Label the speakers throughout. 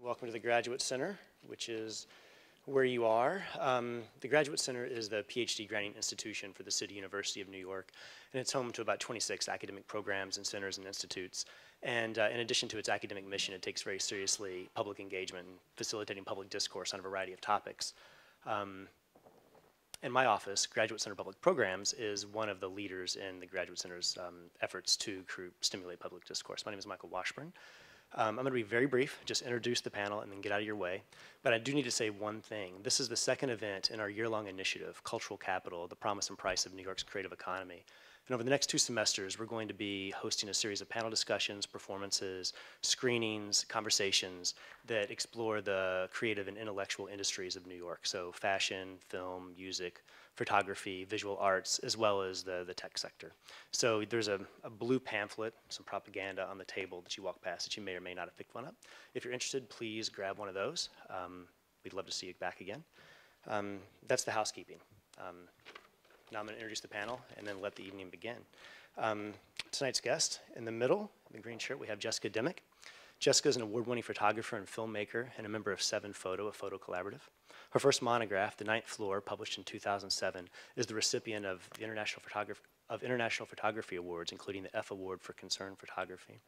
Speaker 1: Welcome to the Graduate Center, which is where you are. The Graduate Center is the PhD granting institution for the City University of New York, and it's home to about 26 academic programs and centers and institutes. And in addition to its academic mission, it takes very seriously public engagement and facilitating public discourse on a variety of topics. In my office, Graduate Center Public Programs is one of the leaders in the Graduate Center's efforts to stimulate public discourse. My name is Michael Washburn. I'm going to be very brief, just introduce the panel and then get out of your way. But I do need to say one thing. This is the second event in our year-long initiative, Cultural Capital, the Promise and Price of New York's Creative Economy. And over the next 2 semesters, we're going to be hosting a series of panel discussions, performances, screenings, conversations that explore the creative and intellectual industries of New York. So fashion, film, music, photography, visual arts, as well as the tech sector. So there's a blue pamphlet, some propaganda on the table that you walk past that you may or may not have picked one up. If you're interested, please grab one of those. We'd love to see you back again. That's the housekeeping. Now I'm going to introduce the panel and then let the evening begin. Tonight's guest, in the middle, in the green shirt, we have Jessica Dimmock. Jessica is an award-winning photographer and filmmaker and a member of 7 Photo, a photo collaborative. Her first monograph, The Ninth Floor, published in 2007, is the recipient of the International Photography Awards, including the F Award for Concerned Photography.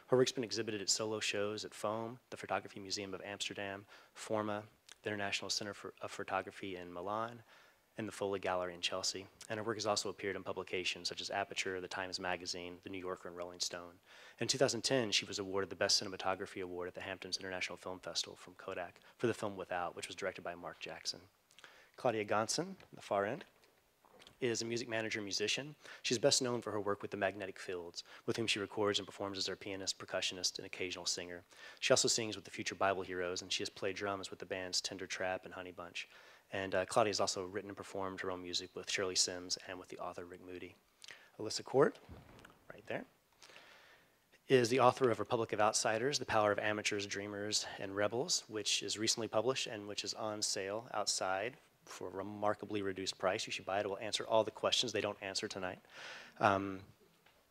Speaker 1: Her work's been exhibited at solo shows at FOAM, the Photography Museum of Amsterdam, Forma, the International Center of Photography in Milan, and the Foley Gallery in Chelsea. And her work has also appeared in publications such as Aperture, the Times Magazine, the New Yorker, and Rolling Stone. In 2010, she was awarded the Best Cinematography Award at the Hamptons International Film Festival from Kodak for the film Without, which was directed by Mark Jackson. Claudia Gonson, on the far end, is a music manager and musician. She's best known for her work with the Magnetic Fields, with whom she records and performs as their pianist, percussionist, and occasional singer. She also sings with the Future Bible Heroes, and she has played drums with the bands Tender Trap and Honey Bunch. And Claudia has also written and performed her own music with Shirley Sims and with the author Rick Moody. Alissa Quart, right there, is the author of Republic of Outsiders, The Power of Amateurs, Dreamers, and Rebels, which is recently published and which is on sale outside for a remarkably reduced price. You should buy it. It will answer all the questions they don't answer tonight.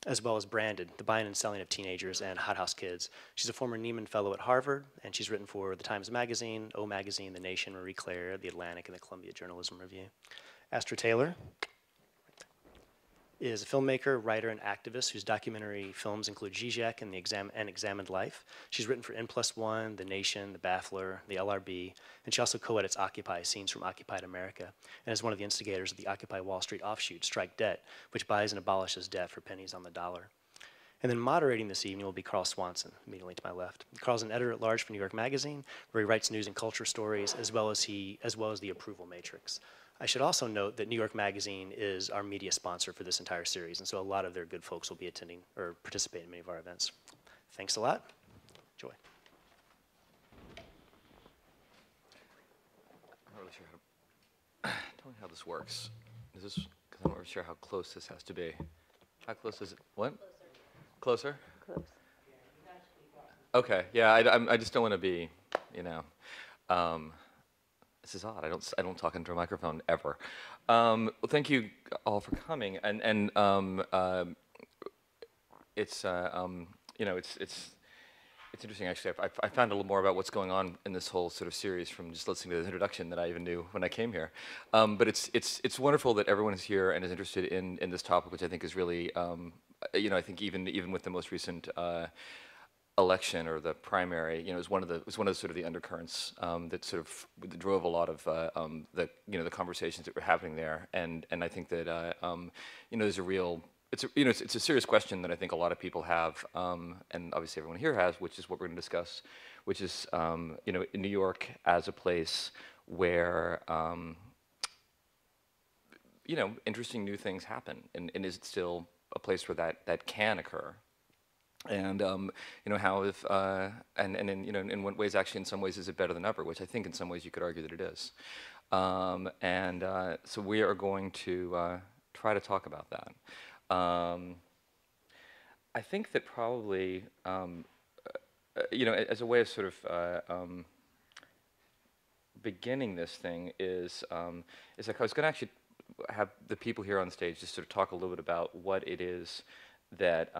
Speaker 1: As well as Branded, The Buying and Selling of Teenagers and Hothouse Kids. She's a former Neiman Fellow at Harvard, and she's written for the Times Magazine, O Magazine, The Nation, Marie Claire, The Atlantic, and the Columbia Journalism Review. Astra Taylor is a filmmaker, writer, and activist whose documentary films include Zizek and Examined Life. She's written for N+1, The Nation, The Baffler, the LRB, and she also co-edits Occupy, Scenes from Occupied America, and is one of the instigators of the Occupy Wall Street offshoot, Strike Debt, which buys and abolishes debt for pennies on the dollar. And then moderating this evening will be Carl Swanson, immediately to my left. Carl's an editor-at-large for New York Magazine, where he writes news and culture stories, as well as the Approval Matrix. I should also note that New York Magazine is our media sponsor for this entire series, and so a lot of their good folks will be attending or participating in many of our events. Thanks a lot. Enjoy.
Speaker 2: I'm not really sure tell me how this works. Is this, because I'm not really sure how close this has to be. How close is it? What? Closer?
Speaker 3: Close.
Speaker 2: Okay, yeah, I just don't want to be, you know, this is odd. I don't talk into a microphone ever. Well, thank you all for coming, and it's you know, it's interesting actually. I found a little more about what's going on in this whole sort of series from just listening to the introduction than I even knew when I came here. But it's wonderful that everyone is here and is interested in this topic, which I think is really you know, I think even with the most recent election or the primary, you know, is one of the sort of the undercurrents that sort of drove a lot of the, you know, the conversations that were happening there, and I think that you know, there's a real, it's a serious question that I think a lot of people have, and obviously everyone here has, which is what we're going to discuss, which is you know, in New York as a place where you know, interesting new things happen, and is it still a place where that can occur? And you know, how if and in, you know, in what ways actually in some ways is it better than ever, which I think in some ways you could argue that it is. So we are going to try to talk about that. I think that probably you know, as a way of sort of beginning this thing is like I was going to actually have the people here on stage just sort of talk a little bit about what it is that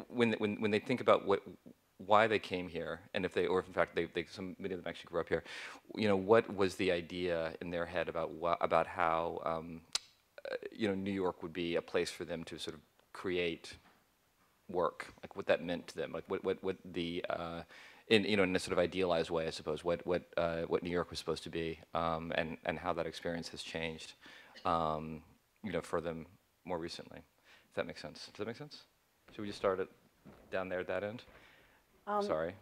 Speaker 2: when they think about why they came here, and if they, or if in fact many of them actually grew up here, what was the idea in their head about how New York would be a place for them to sort of create work, like what that meant to them, like what the in a sort of idealized way, I suppose, what New York was supposed to be, and how that experience has changed, for them more recently. If that makes sense. Does that make sense? Should we just start it down there at that end? Sorry.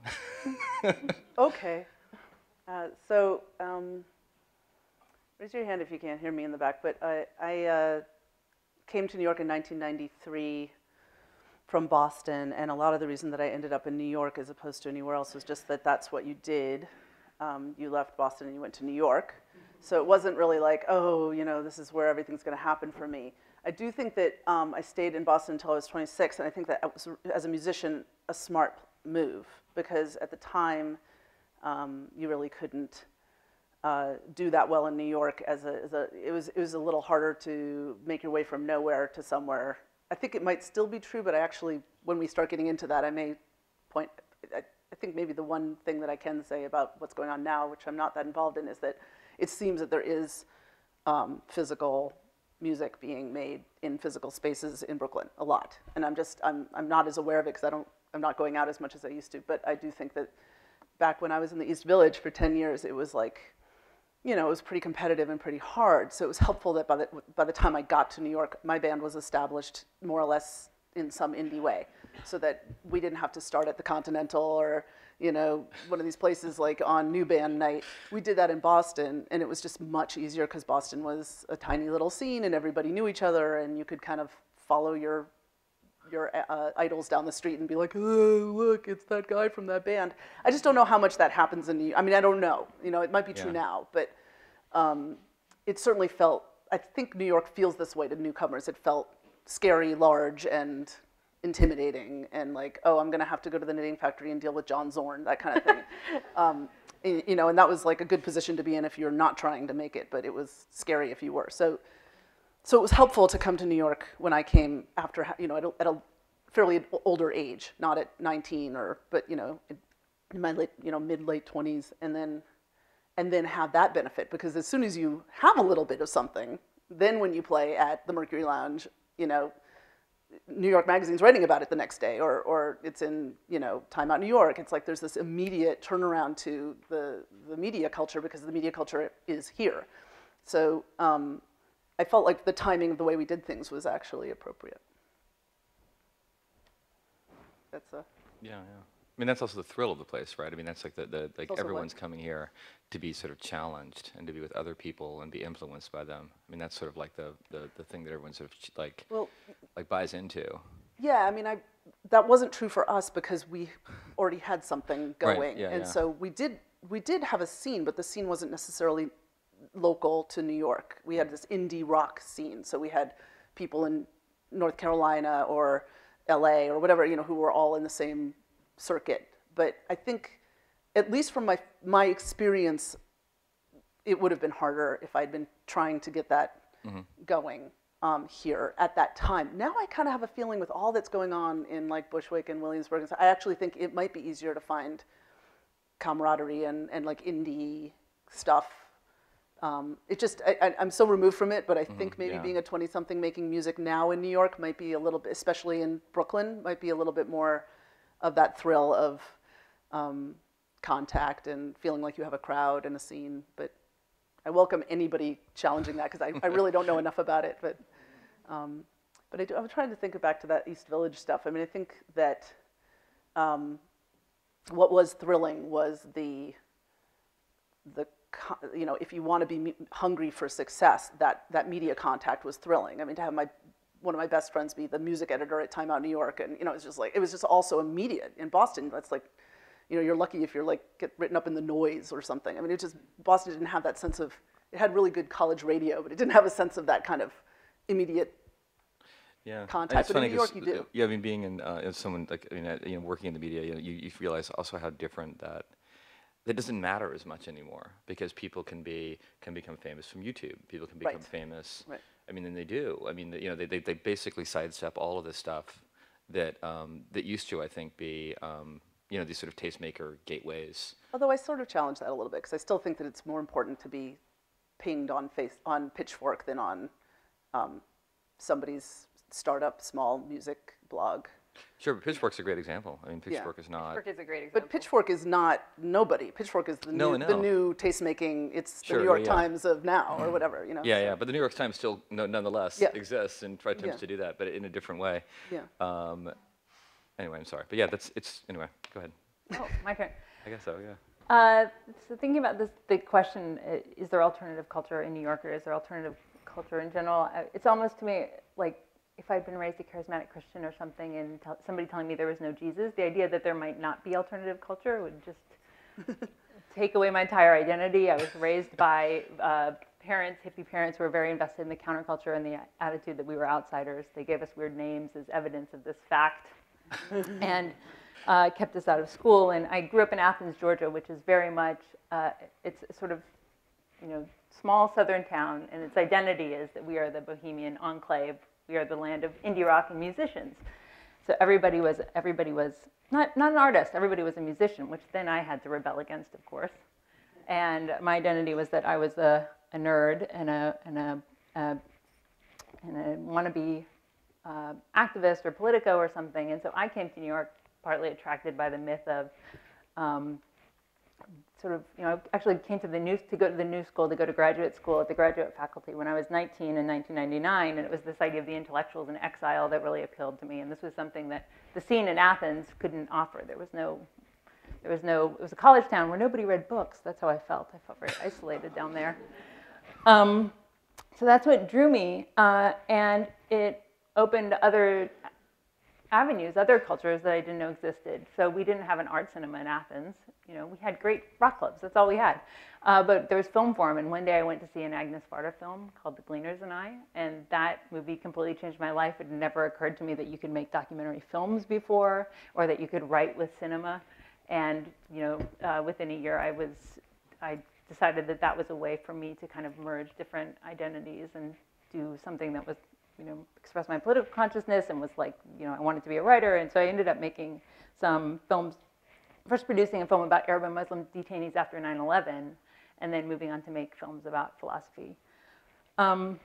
Speaker 3: Okay. Raise your hand if you can't hear me in the back. But I came to New York in 1993 from Boston, and a lot of the reason that I ended up in New York as opposed to anywhere else was just that that's what you did. You left Boston and you went to New York. So it wasn't really like, oh, this is where everything's going to happen for me. I do think that I stayed in Boston until I was 26, and I think that was, as a musician, a smart move, because at the time, you really couldn't do that well in New York. It was a little harder to make your way from nowhere to somewhere. I think it might still be true, but I actually, when we start getting into that, I may point. I think maybe the one thing that I can say about what's going on now, which I'm not that involved in, is that it seems that there is physical music being made in physical spaces in Brooklyn a lot, and I'm not as aware of it because I'm not going out as much as I used to. But I do think that back when I was in the East Village for 10 years, it was like, it was pretty competitive and pretty hard. So it was helpful that by the time I got to New York, my band was established more or less in some indie way, so that we didn't have to start at the Continental or one of these places like on New Band Night. We did that in Boston, and it was just much easier because Boston was a tiny little scene and everybody knew each other, and you could kind of follow your idols down the street and be like, oh, look, it's that guy from that band. I just don't know how much that happens in New York. I mean, I don't know. It might be true now, but it certainly felt, I think New York feels this way to newcomers. It felt scary, large, and intimidating, and like, oh, I'm going to have to go to the Knitting Factory and deal with John Zorn, that kind of thing. And that was like a good position to be in if you're not trying to make it, but it was scary if you were. So it was helpful to come to New York when I came after, at a fairly older age, not at 19 but in my mid-late 20s, and then have that benefit, because as soon as you have a little bit of something, then when you play at the Mercury Lounge, New York Magazine's writing about it the next day, or it's in Time Out New York. It's like there's this immediate turnaround to the media culture, because the media culture is here. So I felt like the timing of the way we did things was actually appropriate. That's a...
Speaker 2: Yeah. I mean, that's also the thrill of the place, right? I mean, that's like like everyone's coming here to be sort of challenged and to be with other people and be influenced by them. I mean, that's sort of like the thing that everyone sort of like buys into.
Speaker 3: Yeah, I mean, that wasn't true for us because we already had something going,
Speaker 2: right. Yeah.
Speaker 3: So we did have a scene, but the scene wasn't necessarily local to New York. We had this indie rock scene, so we had people in North Carolina or LA or whatever, who were all in the same circuit. But I think, at least from my experience, it would have been harder if I'd been trying to get that going here at that time. Now I kind of have a feeling with all that's going on in like Bushwick and Williamsburg, and so I actually think it might be easier to find camaraderie and like indie stuff. It just, I'm so removed from it, but I think maybe being a 20-something making music now in New York might be a little bit, especially in Brooklyn, might be a little bit more of that thrill of contact and feeling like you have a crowd and a scene. But I welcome anybody challenging that, because I really don't know enough about it. But I'm trying to think back to that East Village stuff. I mean, I think that what was thrilling was the if you want to be hungry for success, that media contact was thrilling. I mean, to have one of my best friends be the music editor at Time Out New York, and it was just also immediate. In Boston, that's like, you're lucky if you're like get written up in The Noise or something. I mean, Boston didn't have that sense of, it had really good college radio, but it didn't have a sense of that kind of immediate contact. But in New York, you do.
Speaker 2: Yeah, I mean, being in as someone like working in the media, you realize also how different that doesn't matter as much anymore, because people can become famous from YouTube. People can become famous. Right. I mean, and they do. I mean, they basically sidestep all of this stuff that that used to, I think, be you know, these sort of tastemaker gateways.
Speaker 3: Although I sort of challenge that a little bit, because I still think that it's more important to be pinged on Pitchfork than on somebody's startup small music blog.
Speaker 2: Sure, but Pitchfork's a great example. I mean, Pitchfork is not.
Speaker 4: Pitchfork is a great example.
Speaker 3: But Pitchfork is not nobody. Pitchfork is the new tastemaking. It's the New York Times of now, or whatever, you know.
Speaker 2: Yeah, but the New York Times still nonetheless exists and attempts to do that, but in a different way.
Speaker 3: Yeah.
Speaker 2: Anyway, I'm sorry, but yeah, anyway. Go ahead.
Speaker 4: Oh, my turn.
Speaker 2: I guess so. Yeah.
Speaker 4: So thinking about this big question, is there alternative culture in New York, or is there alternative culture in general? It's almost to me like if I'd been raised a charismatic Christian or something and somebody telling me there was no Jesus, the idea that there might not be alternative culture would just take away my entire identity. I was raised by hippie parents who were very invested in the counterculture and the attitude that we were outsiders. They gave us weird names as evidence of this fact and kept us out of school. And I grew up in Athens, Georgia, which is very much, it's sort of, you know, small southern town, and its identity is that we are the bohemian enclave. We are the land of indie rock and musicians. So everybody was not an artist. Everybody was a musician, which then I had to rebel against, of course. And my identity was that I was a nerd and a wannabe activist or politico or something. And so I came to New York partly attracted by the myth of sort of, you know, I actually came to go to the New School, to go to graduate school at the graduate faculty when I was 19 in 1999, and it was this idea of the intellectuals in exile that really appealed to me, and this was something that the scene in Athens couldn't offer. It was a college town where nobody read books. That's how I felt. I felt very isolated down there. So that's what drew me, and it opened other avenues, other cultures that I didn't know existed. So we didn't have an art cinema in Athens. You know, we had great rock clubs. That's all we had. But there was Film Forum, and one day I went to see an Agnes Varda film called The Gleaners and I, and that movie completely changed my life. It never occurred to me that you could make documentary films before, or that you could write with cinema. And you know, within a year, I decided that that was a way for me to kind of merge different identities and do something that was, you know, express my political consciousness and was like, you know, I wanted to be a writer. And so I ended up making some films, first producing a film about Arab and Muslim detainees after 9/11, and then moving on to make films about philosophy. So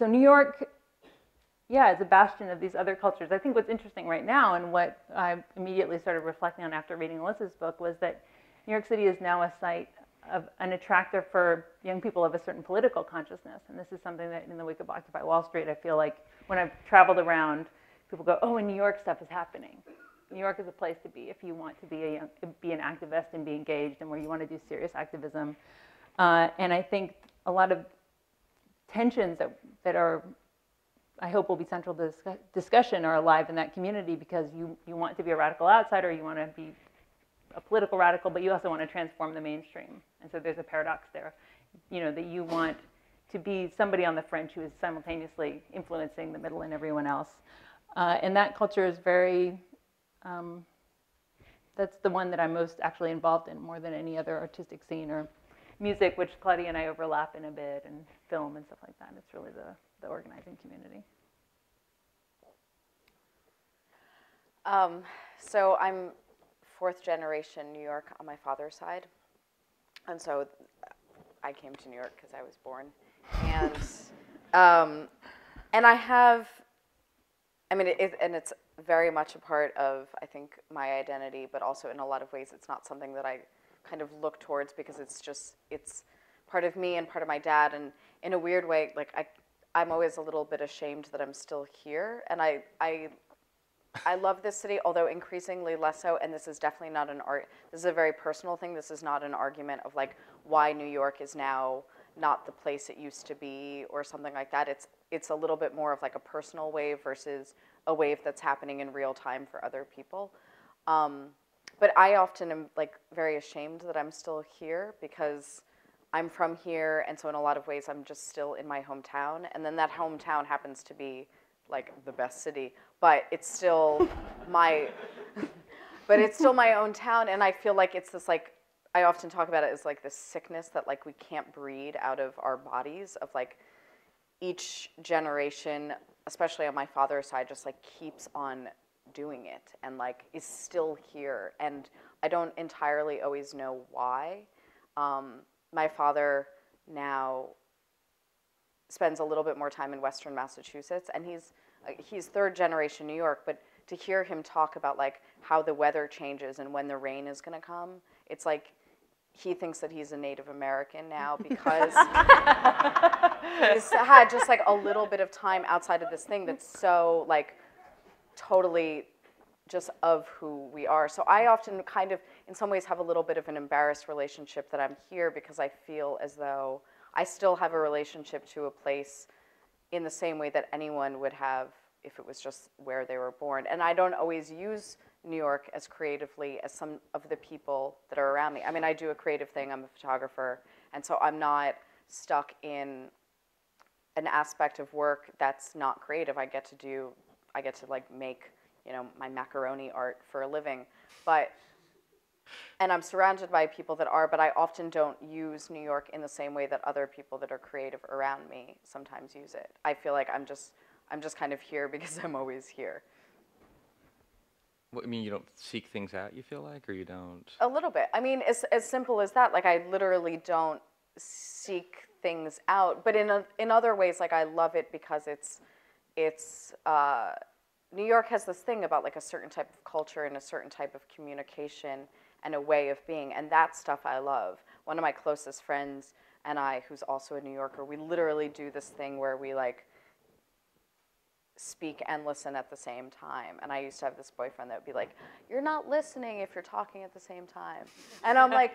Speaker 4: New York, yeah, is a bastion of these other cultures. I think what's interesting right now, and what I immediately started reflecting on after reading Alissa's book, was that New York City is now a site of an attractor for young people of a certain political consciousness. And this is something that in the wake of Occupy Wall Street, I feel like when I've traveled around, people go, oh, in New York stuff is happening. New York is a place to be if you want to be an activist and be engaged, and where you want to do serious activism. And I think a lot of tensions that are, I hope will be central to this discussion, are alive in that community, because you want to be a radical outsider, you want to be a political radical, but you also want to transform the mainstream. And so there's a paradox there, you know, that you want to be somebody on the fringe who is simultaneously influencing the middle and everyone else. And that culture is very, that's the one that I'm most actually involved in, more than any other artistic scene or music, which Claudia and I overlap in a bit, and film and stuff like that. It's really the organizing community.
Speaker 5: So I'm fourth generation New York on my father's side, and so I came to New York because I was born, and I have, I mean, it's very much a part of, I think, my identity, but also in a lot of ways it's not something that I kind of look towards, because it's part of me and part of my dad, and in a weird way, like I'm always a little bit ashamed that I'm still here, and I love this city, although increasingly less so, and this is definitely not this is a very personal thing. This is not an argument of like why New York is now not the place it used to be or something like that. It's a little bit more of like a personal wave versus a wave that's happening in real time for other people. But I often am like very ashamed that I'm still here, because I'm from here, and so in a lot of ways I'm just still in my hometown, and then that hometown happens to be like the best city, but it's still my own town, and I feel like it's this, like, I often talk about it as like this sickness that like we can't breed out of our bodies, of like each generation, especially on my father's side, just like keeps on doing it and like is still here. And I don't entirely always know why. My father now spends a little bit more time in Western Massachusetts, and he's third generation New York, but to hear him talk about like how the weather changes and when the rain is going to come, it's like he thinks that he's a Native American now because he's had just like a little bit of time outside of this thing that's so like totally just of who we are. So I often kind of, in some ways, have a little bit of an embarrassed relationship that I'm here because I feel as though I still have a relationship to a place in the same way that anyone would have if it was just where they were born. And I don't always use New York as creatively as some of the people that are around me. I mean, I do a creative thing, I'm a photographer, and so I'm not stuck in an aspect of work that's not creative. I get to like make, you know, my macaroni art for a living, and I'm surrounded by people that are, but I often don't use New York in the same way that other people that are creative around me sometimes use it. I feel like I'm just kind of here because I'm always here.
Speaker 2: What, I mean, you don't seek things out, you feel like, or you don't?
Speaker 5: A little bit. I mean, as simple as that. Like, I literally don't seek things out, but in other ways, like, I love it because it's New York has this thing about like a certain type of culture and a certain type of communication and a way of being, and that stuff I love. One of my closest friends and I, who's also a New Yorker, we literally do this thing where we like speak and listen at the same time. And I used to have this boyfriend that would be like, "You're not listening if you're talking at the same time." And I'm like,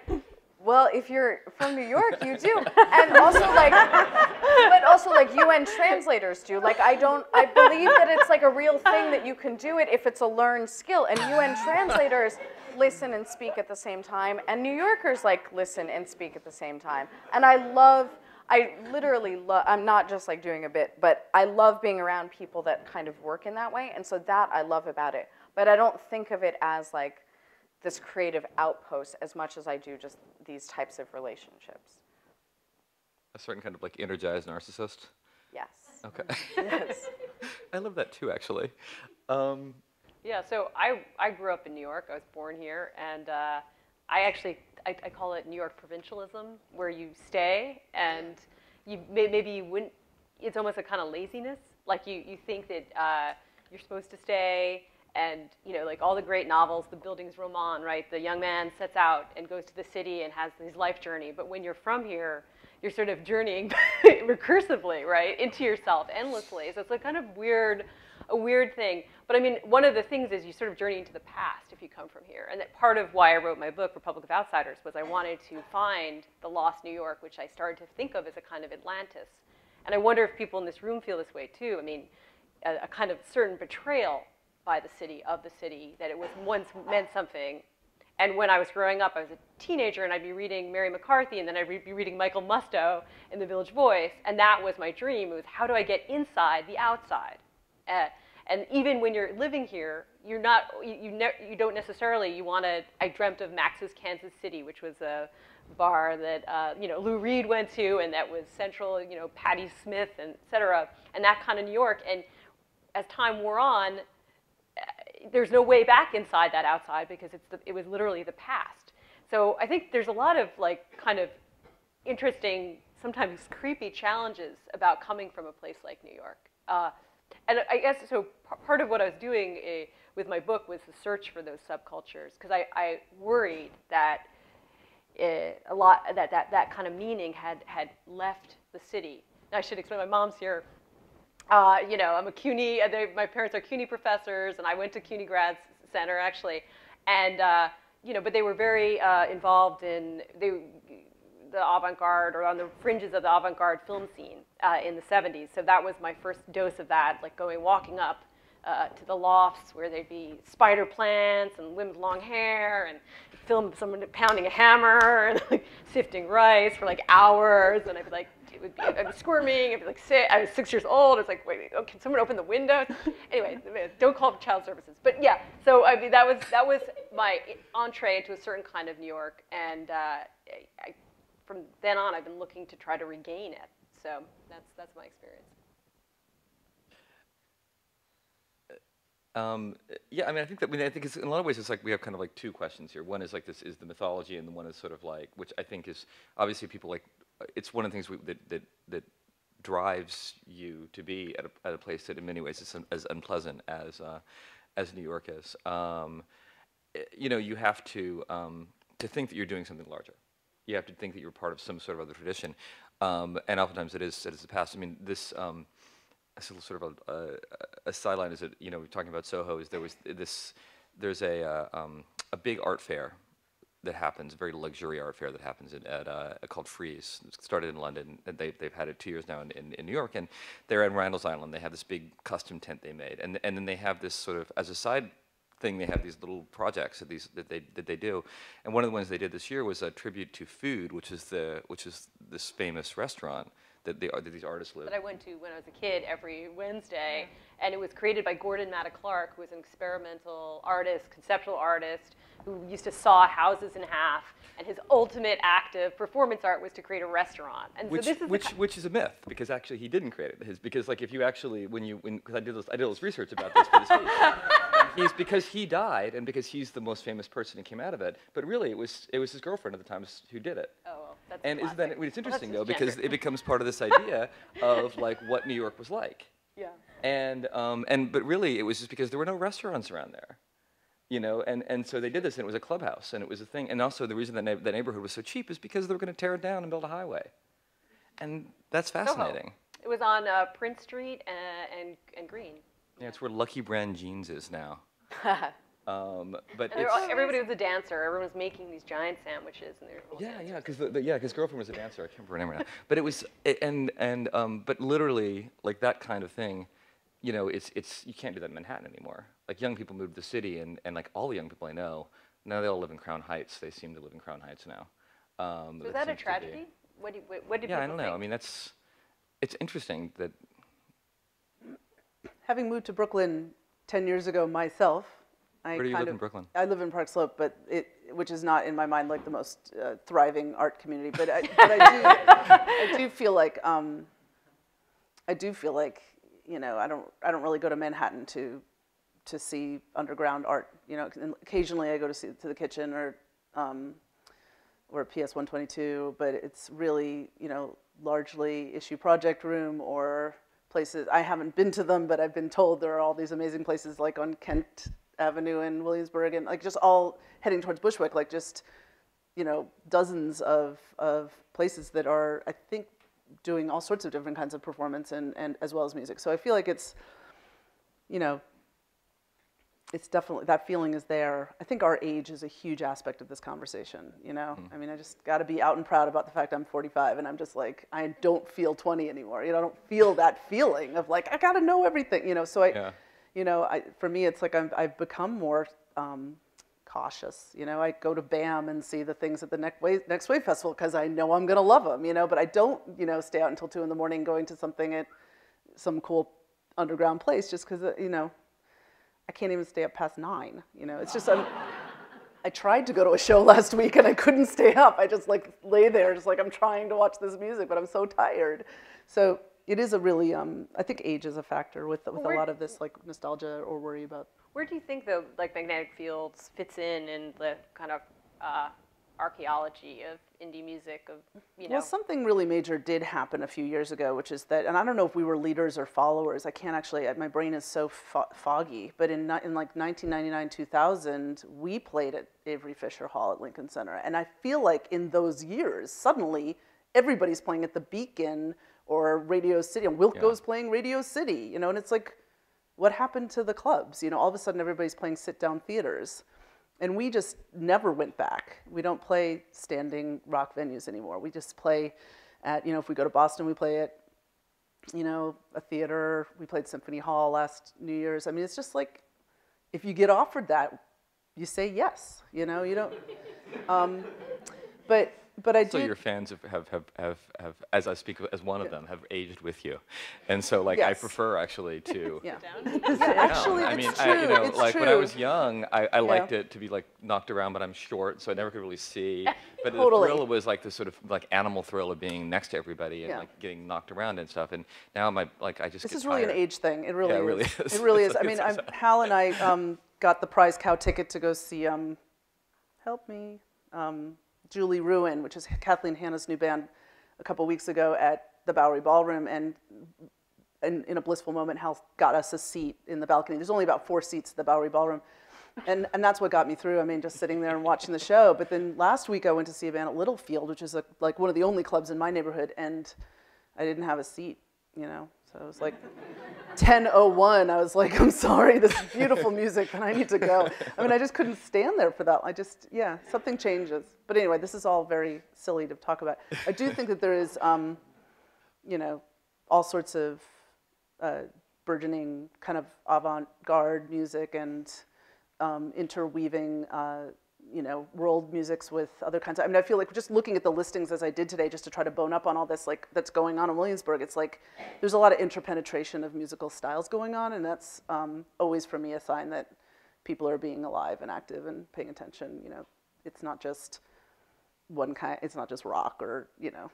Speaker 5: well, if you're from New York, you do. And also like, but also like UN translators do. Like I believe that it's like a real thing that you can do it if it's a learned skill. And UN translators listen and speak at the same time. And New Yorkers like listen and speak at the same time. And I literally love, I'm not just like doing a bit, but I love being around people that kind of work in that way. And so that I love about it. But I don't think of it as like this creative outpost as much as I do just these types of relationships.
Speaker 2: A certain kind of like energized narcissist?
Speaker 5: Yes.
Speaker 2: Okay.
Speaker 5: Yes.
Speaker 2: I love that too, actually.
Speaker 6: Yeah, so I grew up in New York. I was born here, and I call it New York provincialism, where you stay and maybe you wouldn't. It's almost a kind of laziness. Like you think that you're supposed to stay, and you know, like all the great novels, the Bildungsroman, right? The young man sets out and goes to the city and has his life journey. But when you're from here, you're sort of journeying recursively, right, into yourself endlessly. So it's a kind of a weird thing. But I mean, one of the things is you sort of journey into the past if you come from here. And that part of why I wrote my book, Republic of Outsiders, was I wanted to find the lost New York, which I started to think of as a kind of Atlantis. And I wonder if people in this room feel this way too. I mean, a kind of certain betrayal by the city, of the city, that it was once meant something. And when I was growing up, I was a teenager, and I'd be reading Mary McCarthy, and then I'd be reading Michael Musto in The Village Voice, and that was my dream. It was, how do I get inside the outside? And even when you're living here, you don't necessarily, you want to, I dreamt of Max's Kansas City, which was a bar that, Lou Reed went to, and that was central, Patti Smith, and et cetera, and that kind of New York. And as time wore on, there's no way back inside that outside because it was literally the past. So I think there's a lot of kind of interesting, sometimes creepy challenges about coming from a place like New York. And I guess so. Part of what I was doing with my book was the search for those subcultures, because I worried that that kind of meaning had left the city. Now I should explain. My mom's here. I'm a CUNY. My parents are CUNY professors, and I went to CUNY Grad Center actually, and but they were very involved in the avant-garde, or on the fringes of the avant-garde film scene in the 70s. So that was my first dose of that, like walking up to the lofts where there'd be spider plants and women with long hair, and film someone pounding a hammer and sifting rice for hours, and I'd be I'd be squirming. I'd be I was 6 years old. It's wait, oh, can someone open the window? Anyway, don't call child services. But yeah, so I mean that was my entree into a certain kind of New York, and from then on, I've been looking to try to regain it. So that's my experience.
Speaker 2: Yeah, I mean, I think it's in a lot of ways it's like we have kind of like two questions here. One is like this is the mythology, and the one is sort of like, which I think is obviously people like. It's one of the things that drives you to be at a place that in many ways is as unpleasant as New York is. You know, you have to think that you're doing something larger. You have to think that you're part of some sort of other tradition, and oftentimes it is the past. I mean, this. It's a sort of a sideline is that, you know, we're talking about Soho, is there's a big art fair that happens, a very luxury art fair that happens called Frieze. It started in London, and they've had it 2 years now in New York, and they're in Randall's Island. They have this big custom tent they made, and then they have this sort of, as a side thing, they have these little projects that they do, and one of the ones they did this year was a tribute to Food, which is this famous restaurant that these artists live.
Speaker 6: That I went to when I was a kid every Wednesday, and it was created by Gordon Matta Clark, who was an experimental artist, conceptual artist, who used to saw houses in half, and his ultimate act of performance art was to create a restaurant. And
Speaker 2: which,
Speaker 6: so this is
Speaker 2: which is a myth, because actually he didn't create it. Because like if you actually, because I did all this research about this for this piece, because he died, and because he's the most famous person who came out of it, but really it was his girlfriend at the time who did it.
Speaker 6: Oh, well, that's
Speaker 2: and isn't that, it's interesting though,
Speaker 6: just
Speaker 2: because it becomes part of this idea of like what New York was like.
Speaker 6: Yeah.
Speaker 2: But really it was just because there were no restaurants around there. You know, and so they did this, and it was a clubhouse, and it was a thing. And also the reason that the neighborhood was so cheap is because they were going to tear it down and build a highway. And that's fascinating.
Speaker 6: Soho. It was on Prince Street and Green.
Speaker 2: Yeah, it's where Lucky Brand Jeans is now. But
Speaker 6: everybody was a dancer. Everyone was making these giant sandwiches, and they were
Speaker 2: because girlfriend was a dancer. I can't remember her name right now. But it was but literally like that kind of thing. You know, it's you can't do that in Manhattan anymore. Like young people move to the city, and like all the young people I know, now they all live in Crown Heights. They seem to live in Crown Heights now.
Speaker 6: Was that a tragedy? What did
Speaker 2: yeah, I don't
Speaker 6: people
Speaker 2: know.
Speaker 6: think?
Speaker 2: I mean, it's interesting that.
Speaker 3: Having moved to Brooklyn 10 years ago myself,
Speaker 2: Where do you live in Brooklyn?
Speaker 3: I live in Park Slope, which is not in my mind like the most thriving art community. But I do feel like you know, I don't really go to Manhattan to see underground art. You know, and occasionally I go to the Kitchen or PS 122, but it's really, you know, largely Issue Project Room or places. I haven't been to them, but I've been told there are all these amazing places like on Kent Avenue in Williamsburg, and like just all heading towards Bushwick, like just, you know, dozens of places that are, I think, doing all sorts of different kinds of performance and as well as music. So I feel like it's, you know, it's definitely, that feeling is there. I think our age is a huge aspect of this conversation, you know? I mean, I just got to be out and proud about the fact I'm 45, and I'm just like, I don't feel 20 anymore. You know, I don't feel that feeling of like, I got to know everything, you know? So you know, for me, it's like I've become more cautious. You know, I go to BAM and see the things at the Next Wave Festival because I know I'm going to love them, you know, but I don't, you know, stay out until 2 a.m. going to something at some cool underground place just because, you know, I can't even stay up past 9, you know. It's just, I tried to go to a show last week and I couldn't stay up. I just like lay there just like I'm trying to watch this music, but I'm so tired. So it is a really, I think age is a factor with a lot of this like nostalgia or worry about.
Speaker 6: Where do you think the like magnetic fields fits in the kind of archaeology of indie music of, you know?
Speaker 3: Well, something really major did happen a few years ago, which is that, and I don't know if we were leaders or followers. I can't actually. My brain is so foggy. But in like 1999, 2000, we played at Avery Fisher Hall at Lincoln Center, and I feel like in those years, suddenly everybody's playing at the Beacon or Radio City, and Wilco's playing Radio City, you know, and it's like, what happened to the clubs? You know, all of a sudden everybody's playing sit-down theaters. And we just never went back. We don't play standing rock venues anymore. We just play at, you know, if we go to Boston, we play at, you know, a theater. We played Symphony Hall last New Year's. I mean, it's just like, if you get offered that, you say yes, you know, you don't. But but I
Speaker 2: So
Speaker 3: did.
Speaker 2: your fans have, as I speak as one of them, have aged with you, and so like I
Speaker 3: Yes.
Speaker 2: prefer actually to.
Speaker 3: Yeah.
Speaker 2: down.
Speaker 3: Actually,
Speaker 2: I
Speaker 3: it's
Speaker 2: mean,
Speaker 3: true.
Speaker 2: you know,
Speaker 3: it's
Speaker 2: like
Speaker 3: true.
Speaker 2: when I was young, I liked it to be like knocked around, but I'm short, so I never could really see. But
Speaker 3: Totally.
Speaker 2: the thrill was like the sort of like animal thrill of being next to everybody and
Speaker 3: Yeah.
Speaker 2: like getting knocked around and stuff. And now I just
Speaker 3: This
Speaker 2: get
Speaker 3: is really an
Speaker 2: tired.
Speaker 3: age thing. It really
Speaker 2: Yeah, it
Speaker 3: is.
Speaker 2: really is.
Speaker 3: It really is.
Speaker 2: It's
Speaker 3: I
Speaker 2: like-
Speaker 3: mean, Hal and I got the prize cow ticket to go see help me, Julie Ruin, which is Kathleen Hanna's new band, a couple weeks ago at the Bowery Ballroom, and in a blissful moment, Hal got us a seat in the balcony. There's only about 4 seats at the Bowery Ballroom, and that's what got me through. I mean, just sitting there and watching the show. But then last week I went to see a band at Littlefield, which is like one of the only clubs in my neighborhood, and I didn't have a seat, you know. So it was like 10:01. I was like, I'm sorry, this is beautiful music, and I need to go. I mean, I just couldn't stand there for that. Yeah, something changes. But anyway, this is all very silly to talk about. I do think that there is, you know, all sorts of burgeoning kind of avant-garde music and interweaving, you know, world musics with other kinds of, I mean, I feel like just looking at the listings as I did today, just to try to bone up on all this, like, that's going on in Williamsburg, it's like, there's a lot of interpenetration of musical styles going on, and that's always, for me, a sign that people are being alive and active and paying attention, you know. It's not just one kind, it's not just rock or, you know.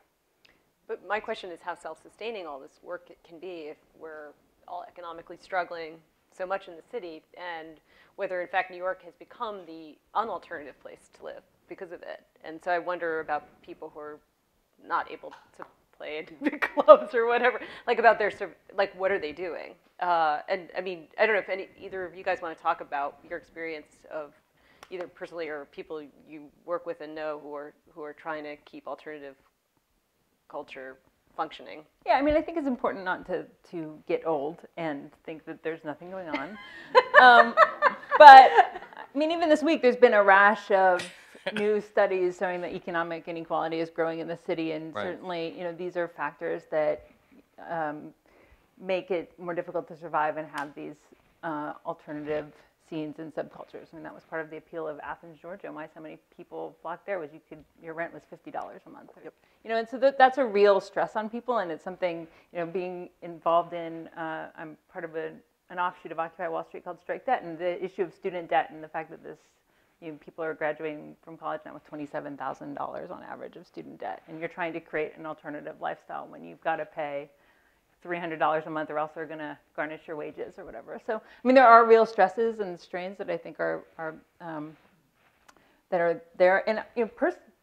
Speaker 6: But my question is how self-sustaining all this work can be if we're all economically struggling so much in the city, and whether in fact New York has become the unalternative place to live because of it. And so I wonder about people who are not able to play in big clubs or whatever, like about their, like what are they doing? And I mean, I don't know if either of you guys want to talk about your experience of either personally or people you work with and know who are trying to keep alternative culture functioning.
Speaker 4: Yeah, I mean, I think it's important not to get old and think that there's nothing going on. But, I mean, even this week, there's been a rash of new studies showing that economic inequality is growing in the city, and certainly, you know, these are factors that make it more difficult to survive and have these alternative scenes and subcultures. I mean, that was part of the appeal of Athens, Georgia, and why so many people flocked there was your rent was $50 a month. Yep. You know, and so that's a real stress on people, and it's something, you know, being involved in, I'm part of an offshoot of Occupy Wall Street called Strike Debt, and the issue of student debt and the fact that people are graduating from college now with $27,000 on average of student debt, and you're trying to create an alternative lifestyle when you've got to pay $300 a month, or else they're going to garnish your wages or whatever. So, I mean, there are real stresses and strains that I think are that are there. And you know,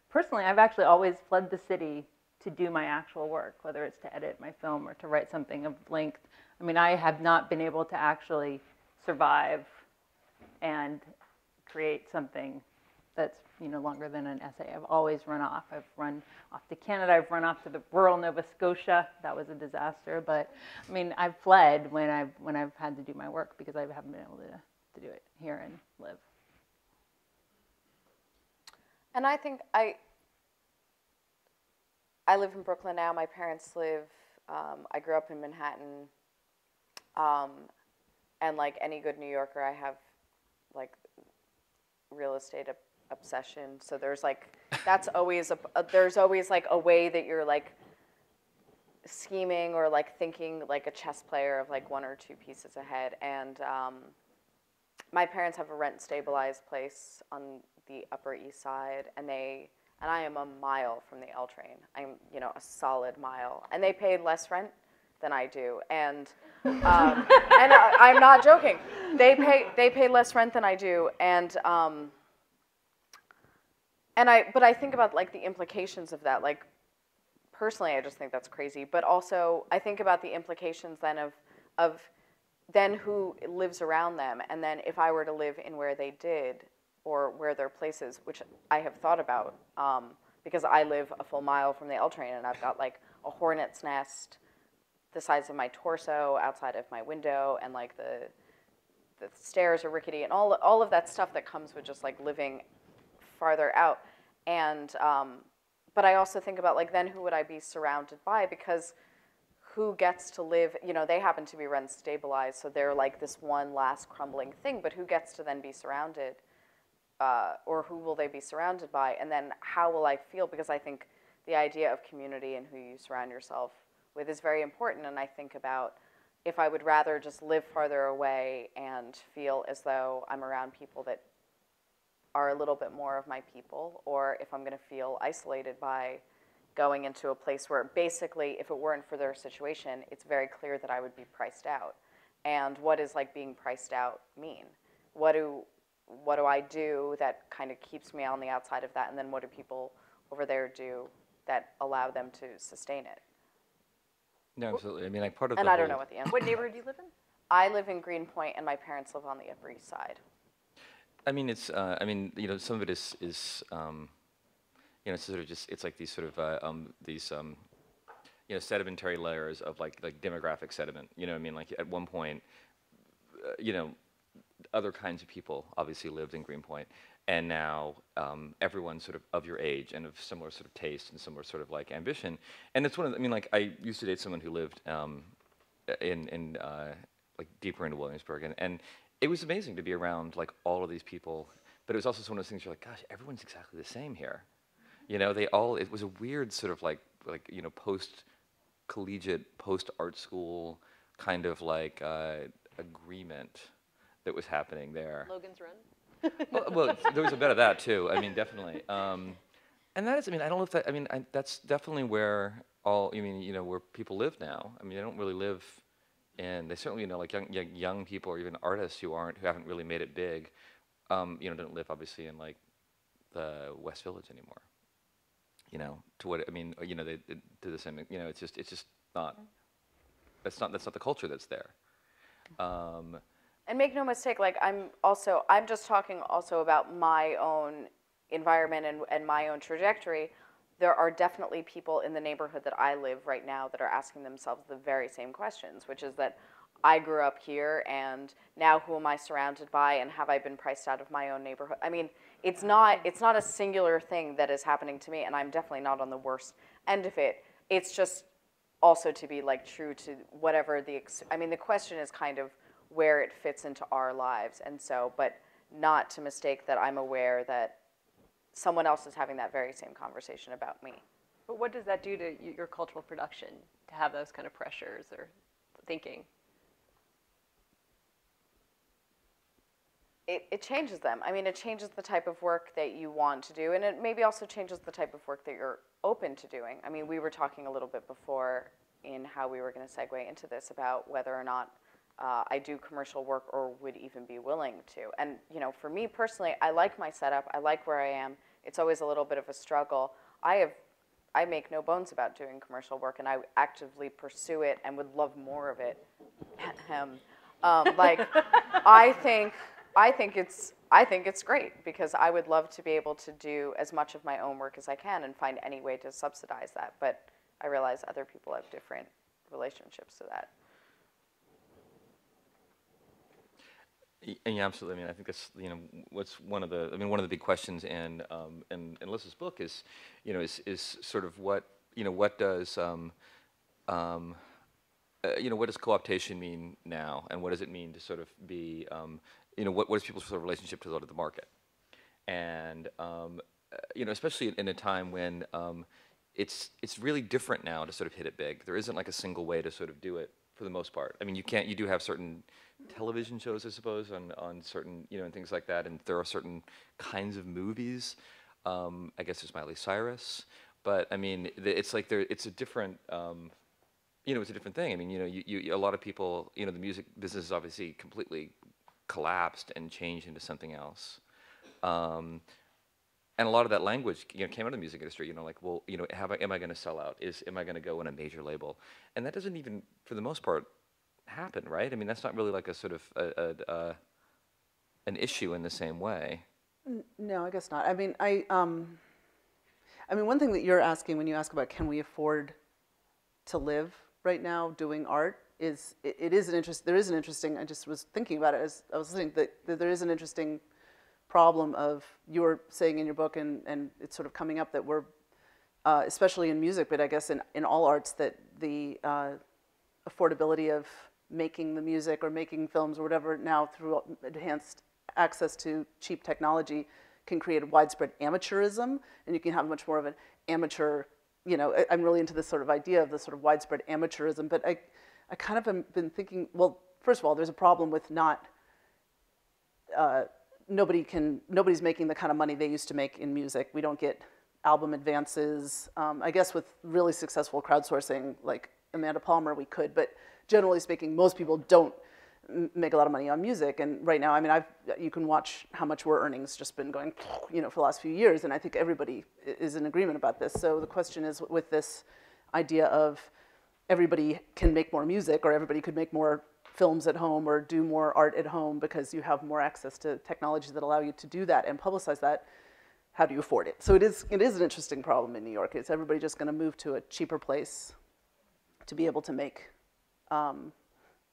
Speaker 4: personally, I've actually always fled the city to do my actual work, whether it's to edit my film or to write something of length. I mean, I have not been able to actually survive and create something that's, you know, longer than an essay. I've always run off. I've run off to Canada. I've run off to the rural Nova Scotia. That was a disaster. But I mean, I've fled when I've had to do my work because I haven't been able to do it here and live.
Speaker 5: And I think I live in Brooklyn now. My parents live. I grew up in Manhattan. And like any good New Yorker, I have like real estate obsession. So there's like, that's always there's always like a way that you're like scheming or like thinking like a chess player of like 1 or 2 pieces ahead. And my parents have a rent stabilized place on the Upper East Side, and I am a mile from the L train. I'm, you know, a solid mile, and they pay less rent than I do, and I'm not joking. They pay less rent than I do, but I think about like the implications of that. Like personally, I just think that's crazy. But also, I think about the implications then of then who lives around them, and then if I were to live in where they did or where their places, which I have thought about, because I live a full mile from the L train, and I've got like a hornet's nest the size of my torso outside of my window, and like the stairs are rickety, and all of that stuff that comes with just like living farther out. And but I also think about like then who would I be surrounded by, because who gets to live, you know, they happen to be rent stabilized, so they're like this one last crumbling thing, but who gets to then be surrounded or who will they be surrounded by, and then how will I feel? Because I think the idea of community and who you surround yourself with is very important, and I think about if I would rather just live farther away and feel as though I'm around people that are a little bit more of my people, or if I'm going to feel isolated by going into a place where basically, if it weren't for their situation, it's very clear that I would be priced out. And what does like being priced out mean? What do I do that kind of keeps me on the outside of that, and then what do people over there do that allow them to sustain it?
Speaker 2: No, absolutely. I mean, like part of
Speaker 5: And
Speaker 2: the
Speaker 5: I don't
Speaker 2: whole-
Speaker 5: know what the answer
Speaker 6: What
Speaker 5: is.
Speaker 6: neighborhood do you live in?
Speaker 5: I live in Greenpoint, and my parents live on the Upper East Side.
Speaker 2: I mean, it's. I mean, you know, some of it is. You know, it's sort of just. It's like these sort of these. You know, sedimentary layers of like demographic sediment. You know, what I mean, like at one point, you know, other kinds of people obviously lived in Greenpoint, and now everyone's sort of your age and of similar sort of taste and similar sort of like ambition. And it's one of the, I mean, like I used to date someone who lived in like deeper into Williamsburg, and it was amazing to be around like all of these people. But it was also one of those things you're like, gosh, everyone's exactly the same here. You know, they all. It was a weird sort of like you know post-collegiate, post-art school kind of like agreement that was happening there.
Speaker 6: Logan's Run?
Speaker 2: Well, there was a bit of that too. I mean, definitely. And that is, I mean, I don't know if that. I mean, that's definitely where all. I mean, you know, where people live now. I mean, they don't really live in. They certainly, you know, like young people or even artists who haven't really made it big. You know, don't live obviously in like the West Village anymore. You know, to what I mean. You know, they do the same. You know, it's just not. That's not the culture that's there.
Speaker 5: And make no mistake, like I'm just talking also about my own environment and my own trajectory. There are definitely people in the neighborhood that I live right now that are asking themselves the very same questions, which is that I grew up here, and now who am I surrounded by, and have I been priced out of my own neighborhood? I mean, it's not a singular thing that is happening to me, and I'm definitely not on the worst end of it. It's just also to be like true to whatever I mean, the question is kind of where it fits into our lives, and so, but not to mistake that I'm aware that someone else is having that very same conversation about me.
Speaker 6: But what does that do to your cultural production to have those kind of pressures or thinking?
Speaker 5: It changes them. I mean, it changes the type of work that you want to do, and it maybe also changes the type of work that you're open to doing. I mean, we were talking a little bit before in how we were going to segue into this about whether or not I do commercial work or would even be willing to. And, you know, for me personally, I like my setup. I like where I am. It's always a little bit of a struggle. I make no bones about doing commercial work, and I actively pursue it and would love more of it. Like, I think it's great because I would love to be able to do as much of my own work as I can and find any way to subsidize that. But I realize other people have different relationships to that.
Speaker 2: Yeah, absolutely. I mean, I think that's, you know, what's one of the big questions in Alyssa's book is, you know, is sort of what does what does co-optation mean now, and what does it mean to sort of be, you know, what is people's sort of relationship to the market, and you know, especially in a time when it's really different now to sort of hit it big. There isn't like a single way to sort of do it for the most part. I mean, you do have certain television shows, I suppose, on certain, you know, and things like that, and there are certain kinds of movies. I guess there's Miley Cyrus, but I mean, it's like it's a different, you know, it's a different thing. I mean, you know, a lot of people, you know, the music business is obviously completely collapsed and changed into something else. And a lot of that language, you know, came out of the music industry. You know, like, well, you know, am I going to sell out? Am I going to go in a major label? And that doesn't even, for the most part, happen, right? I mean, that's not really like a sort of an issue in the same way.
Speaker 3: No, I guess not. I mean, one thing that you're asking when you ask about can we afford to live right now doing art is there is an interesting. I just was thinking about it as I was listening that there is an interesting problem of you're saying in your book, and it's sort of coming up that we're, especially in music, but I guess in all arts, that the affordability of making the music or making films or whatever now through enhanced access to cheap technology can create a widespread amateurism, and you can have much more of an amateur, I'm really into this sort of idea of the sort of widespread amateurism, but I kind of have been thinking, well, first of all, there's a problem with nobody's making the kind of money they used to make in music. We don't get album advances. I guess with really successful crowdsourcing like Amanda Palmer, we could, but generally speaking, most people don't make a lot of money on music. And right now, I mean, you can watch how much we're earning has just been going, for the last few years, and I think everybody is in agreement about this. So the question is, with this idea of everybody can make more music, or everybody could make more films at home, or do more art at home because you have more access to technologies that allow you to do that and publicize that, how do you afford it? So it is an interesting problem in New York. Is everybody just going to move to a cheaper place to be able to make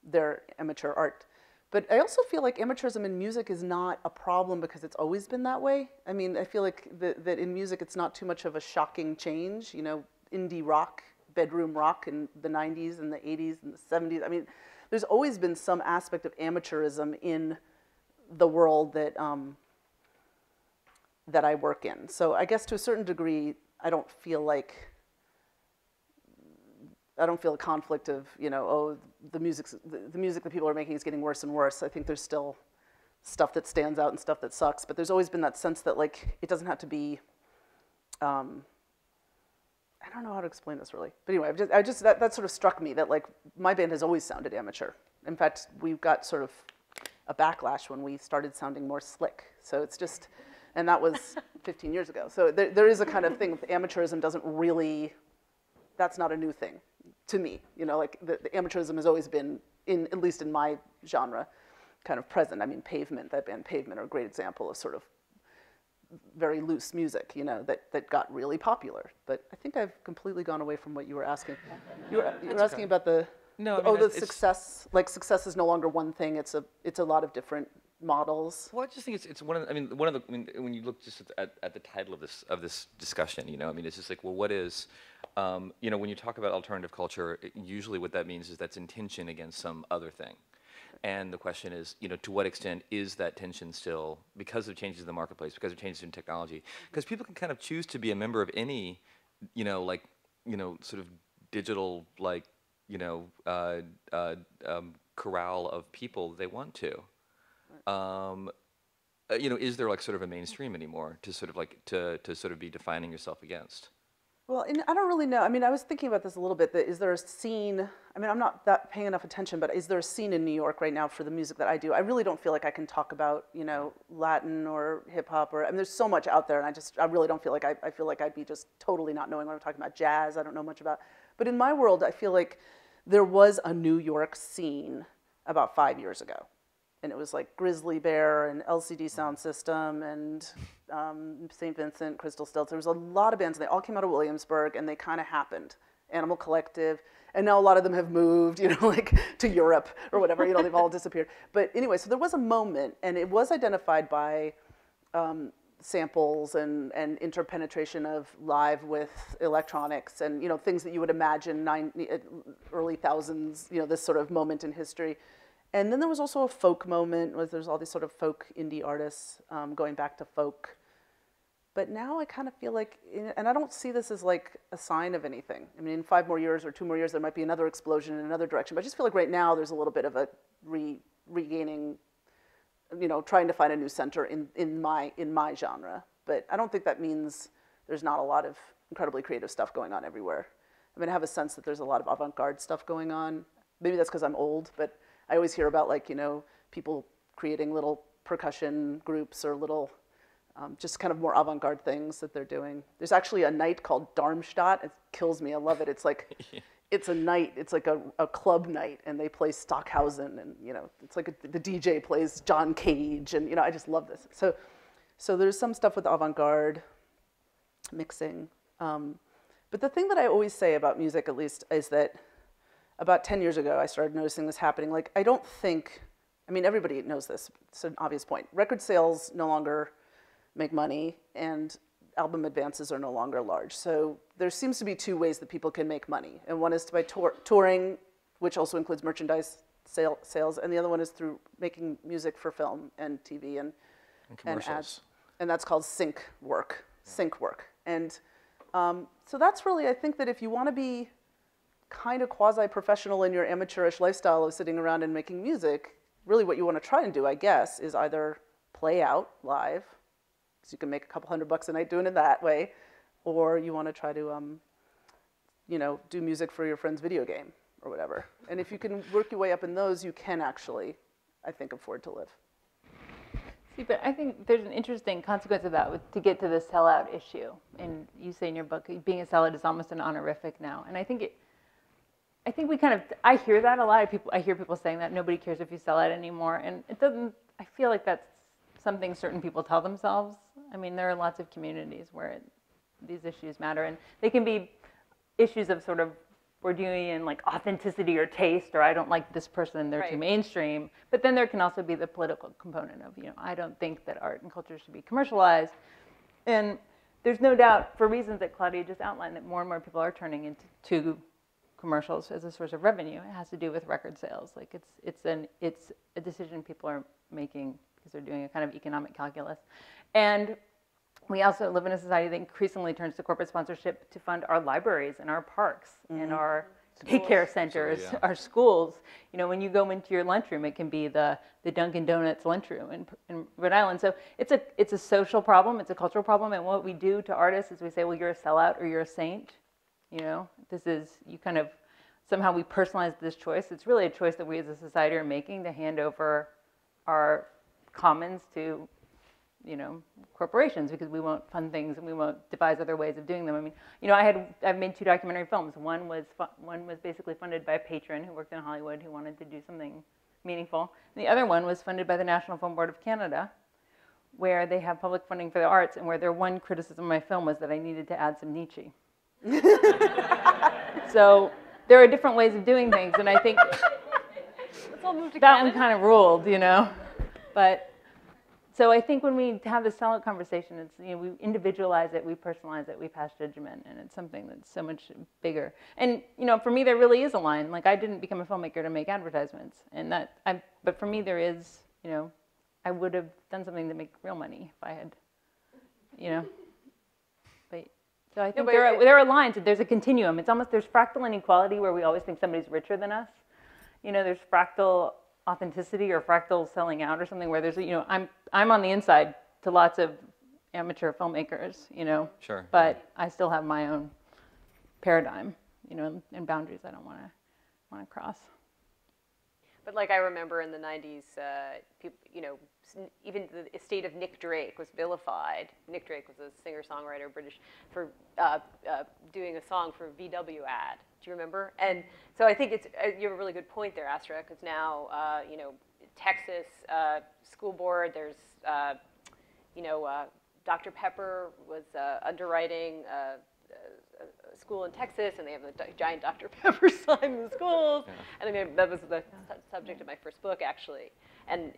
Speaker 3: their amateur art? But I also feel like amateurism in music is not a problem because it's always been that way. I mean, I feel like that in music it's not too much of a shocking change. Indie rock, bedroom rock in the 90s and the 80s and the 70s. I mean, there's always been some aspect of amateurism in the world that that I work in. So I guess to a certain degree, I don't feel a conflict of, the music that people are making is getting worse and worse. I think there's still stuff that stands out and stuff that sucks, but there's always been that sense that like it doesn't have to be. I don't know how to explain this really, but anyway, that sort of struck me that like my band has always sounded amateur. In fact, we've got sort of a backlash when we started sounding more slick. So it's just, and that was 15 years ago. So there is a kind of thing. Amateurism doesn't really. That's not a new thing to me. Like the amateurism has always been, at least in my genre, kind of present. I mean, Pavement, that band Pavement, are a great example of sort of very loose music, that got really popular. But I think I've completely gone away from what you were asking. You were asking about the success. Like success is no longer one thing. It's a lot of different models.
Speaker 2: Well, I just think it's one of the. When you look just at the title of this discussion, it's just like, well, what is, when you talk about alternative culture, usually what that means is that's in tension against some other thing. And the question is, to what extent is that tension still, because of changes in the marketplace, because of changes in technology? Because people can kind of choose to be a member of any, sort of digital, corral of people they want to. Is there like sort of a mainstream anymore to sort of like to sort of be defining yourself against?
Speaker 3: Well, I don't really know. I mean, I was thinking about this a little bit. Is there a scene? I mean, I'm not that paying enough attention, but is there a scene in New York right now for the music that I do? I really don't feel like I can talk about, Latin or hip hop I mean, there's so much out there, and I really don't feel like I feel like I'd be just totally not knowing what I'm talking about. Jazz, I don't know much about. But in my world, I feel like there was a New York scene about 5 years ago. And it was like Grizzly Bear and LCD Sound System and St. Vincent, Crystal Stilts. There was a lot of bands, and they all came out of Williamsburg, and they kind of happened. Animal Collective, and now a lot of them have moved, like to Europe or whatever. They've all disappeared. But anyway, so there was a moment, and it was identified by samples and interpenetration of live with electronics and things that you would imagine early thousands. This sort of moment in history. And then there was also a folk moment, where there's all these sort of folk indie artists going back to folk. But now I kind of feel like, and I don't see this as like a sign of anything. I mean, in 5 more years or 2 more years, there might be another explosion in another direction. But I just feel like right now there's a little bit of a regaining, trying to find a new center in my genre. But I don't think that means there's not a lot of incredibly creative stuff going on everywhere. I mean, I have a sense that there's a lot of avant-garde stuff going on. Maybe that's because I'm old, but I always hear about people creating little percussion groups or little just kind of more avant-garde things that they're doing. There's actually a night called Darmstadt. It kills me. I love it. It's like it's a night. It's like a club night, and they play Stockhausen, and it's like the DJ plays John Cage, and I just love this. So there's some stuff with avant-garde mixing. But the thing that I always say about music, at least, is that about 10 years ago, I started noticing this happening. Like, I don't think, I mean, everybody knows this. It's an obvious point. Record sales no longer make money, and album advances are no longer large. So there seems to be 2 ways that people can make money. And one is by touring, which also includes merchandise sales, and the other one is through making music for film and TV and
Speaker 2: commercials.
Speaker 3: ads. and that's called sync work. And so that's really, I think that if you want to be kind of quasi-professional in your amateurish lifestyle of sitting around and making music, really what you want to try and do, I guess, is either play out live, so you can make a couple $100 a night doing it that way, or you want to try to, you know, do music for your friend's video game or whatever. And if you can work your way up in those, you can actually, I think, afford to live.
Speaker 4: See, but I think there's an interesting consequence of that to get to the sellout issue. And you say in your book, being a sellout is almost an honorific now. And I think we kind of, I hear that a lot of people, I hear people saying that nobody cares if you sell out anymore. And it doesn't, I feel like that's something certain people tell themselves. I mean, there are lots of communities where these issues matter. And they can be issues of sort of, we're doing in like authenticity or taste, or I don't like this person, they're too mainstream. But then there can also be the political component of, you know, I don't think that art and culture should be commercialized. And there's no doubt, for reasons that Claudia just outlined, that more and more people are turning into commercials as a source of revenue. It has to do with record sales. Like it's a decision people are making because they're doing a kind of economic calculus. And we also live in a society that increasingly turns to corporate sponsorship to fund our libraries and our parks and our daycare centers, our schools. You know, when you go into your lunchroom, it can be the Dunkin' Donuts lunchroom in Rhode Island. So it's a social problem, it's a cultural problem, and what we do to artists is we say, well, you're a sellout or you're a saint. You know, this is, you kind of, somehow we personalize this choice. It's really a choice that we as a society are making to hand over our commons to, you know, corporations, because we won't fund things and we won't devise other ways of doing them. I mean, you know, I've made 2 documentary films. One was basically funded by a patron who worked in Hollywood who wanted to do something meaningful. And the other one was funded by the National Film Board of Canada, where they have public funding for the arts, and where their one criticism of my film was that I needed to add some Nietzsche. So there are different ways of doing things, and I think that one kind of ruled, you know. But so I think when we have this sellout conversation, it's, you know, we individualize it, we personalize it, we pass judgment, and it's something that's so much bigger. And you know, for me, there really is a line. Like, I didn't become a filmmaker to make advertisements, and but for me, there is, you know, I would have done something to make real money if I had, you know. But so I think there are lines. There's a continuum. It's almost, there's fractal inequality where we always think somebody's richer than us. You know, there's fractal authenticity or fractal selling out or something where there's, you know, I'm on the inside to lots of amateur filmmakers, you know.
Speaker 2: Sure.
Speaker 4: But I still have my own paradigm, you know, and boundaries I don't want to cross.
Speaker 6: But like I remember in the 90s, people, you know, even the estate of Nick Drake was vilified. Nick Drake was a singer-songwriter, British, for doing a song for a VW ad. Do you remember? And so I think it's, you have a really good point there, Astra, because now, you know, Texas school board, there's, you know, Dr. Pepper was underwriting a school in Texas, and they have a giant Dr. Pepper sign in the schools. Yeah. And I mean, that was the subject of my first book, actually. And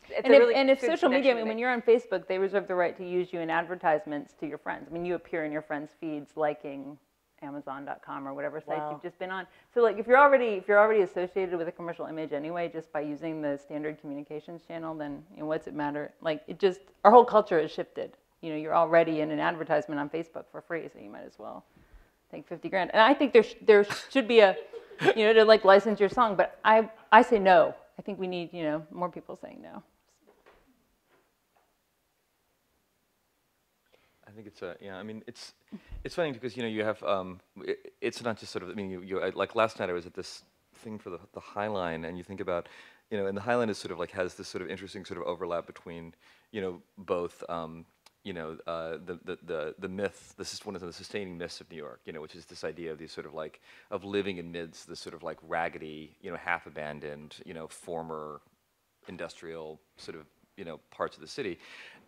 Speaker 6: if social media, I mean, when you're on Facebook, they reserve the right to use you in advertisements to your friends. I mean, you appear in your friends' feeds liking Amazon.com or whatever site you've just been on. So like, if you're already associated with a commercial image anyway, just by using the standard communications channel, then, you know, what's it matter? Like, it just, our whole culture has shifted. You know, you're already in an advertisement on Facebook for free, so you might as well take 50 grand. And I think there should be a, you know, to like license your song, but I say no. I think we need, you know, more people saying no.
Speaker 2: I think it's I mean, it's funny because, you know, you have, it's not just sort of, I mean, like last night I was at this thing for the High Line, and you think about, you know, and the High Line is sort of like, has this sort of interesting sort of overlap between, you know, both, you know, the myth, this is one of the sustaining myths of New York, you know, which is this idea of these sort of like, of living amidst this sort of like raggedy, you know, half abandoned, you know, former industrial sort of, you know, parts of the city,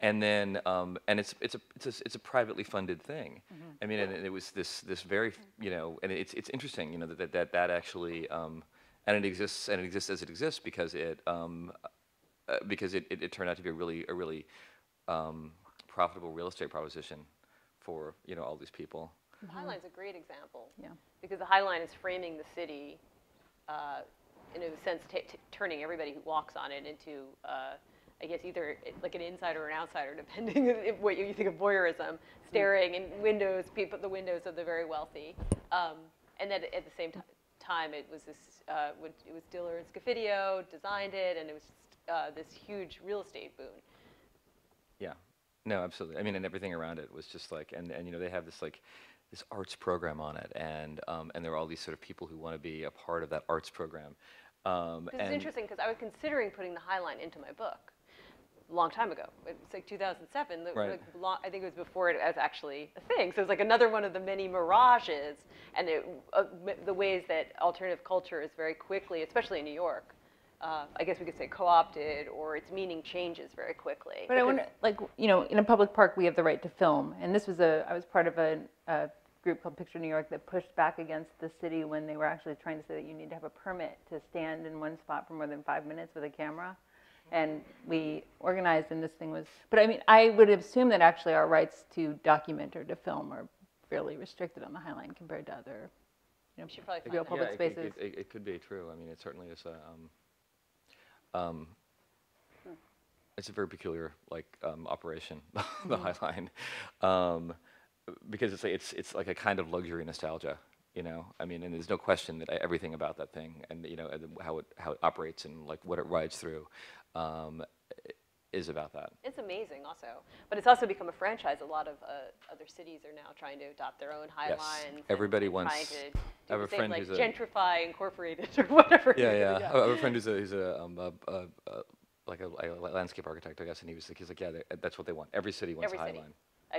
Speaker 2: and then and it's a privately funded thing. Mm-hmm. I mean, and it was this very, you know, and it's interesting, you know, that actually and it exists as it exists because it turned out to be a really profitable real estate proposition for, you know, all these people.
Speaker 6: The High Line's a great example. Yeah. Because the High Line is framing the city, in a sense, turning everybody who walks on it into I guess either like an insider or an outsider, depending on what you think of voyeurism, staring in windows, the windows of the very wealthy, and then at the same time, it was this, it was Diller and Scofidio designed it, and it was just, this huge real estate boon.
Speaker 2: Yeah, no, absolutely. I mean, and everything around it was just like, and you know, they have this like this arts program on it, and there are all these sort of people who want to be a part of that arts program.
Speaker 6: It's interesting because I was considering putting the High Line into my book a long time ago. It's like 2007.
Speaker 2: Right.
Speaker 6: I think it was before it was actually a thing. So it's like another one of the many mirages, and the ways that alternative culture is very quickly, especially in New York, I guess we could say co-opted, or its meaning changes very quickly.
Speaker 4: But I wonder, like, you know, in a public park, we have the right to film. And this was I was part of a group called Picture New York that pushed back against the city when they were actually trying to say that you need to have a permit to stand in one spot for more than 5 minutes with a camera. And we organized, and this thing was, but I mean, I would assume that actually our rights to document or to film are fairly restricted on the High Line compared to other, you know, real public spaces.
Speaker 2: It could be true. I mean, it certainly is it's a very peculiar operation, the High Line, because it's like a kind of luxury nostalgia, you know. I mean, and there's no question that everything about that thing, and you know, how it operates and like what it rides through, is about that.
Speaker 6: It's amazing, also, but it's also become a franchise. A lot of other cities are now trying to adopt their own High Lines.
Speaker 2: Everybody wants.
Speaker 6: I have a friend who's Gentrify Incorporated or whatever.
Speaker 2: Yeah. I have a friend who's like a landscape architect, I guess, and he's like, yeah, that's what they want. Every city wants a High Line.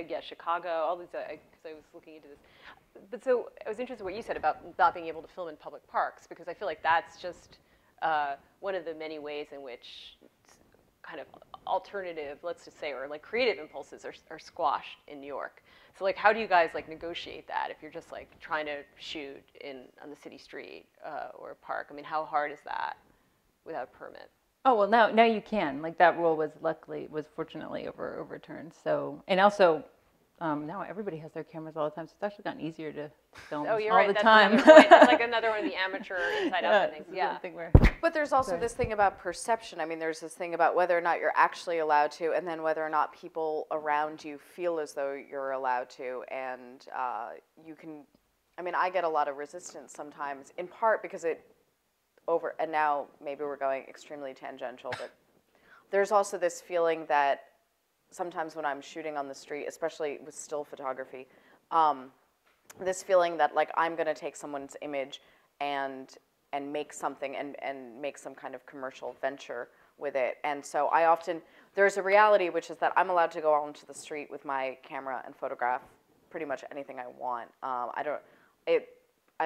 Speaker 6: Yeah, Chicago, all these, because I was looking into this. But so I was interested in what you said about not being able to film in public parks, because I feel like that's just one of the many ways in which kind of alternative, let's just say, or like creative impulses are squashed in New York. So like, how do you guys like negotiate that if you're just like trying to shoot on the city street or a park? I mean, how hard is that without a permit?
Speaker 4: Oh, well, now you can. Like, that rule was fortunately overturned. So, and also, now everybody has their cameras all the time, so it's actually gotten easier to film all the time.
Speaker 6: That's like another one of the amateur inside-out things. Yeah.
Speaker 5: But there's also this thing about perception. I mean, there's this thing about whether or not you're actually allowed to, and then whether or not people around you feel as though you're allowed to. And you can, I mean, I get a lot of resistance sometimes, in part because and now maybe we're going extremely tangential, but there's also this feeling that sometimes when I'm shooting on the street, especially with still photography, this feeling that like I'm going to take someone's image and make something and make some kind of commercial venture with it. And so there's a reality, which is that I'm allowed to go out onto the street with my camera and photograph pretty much anything I want. I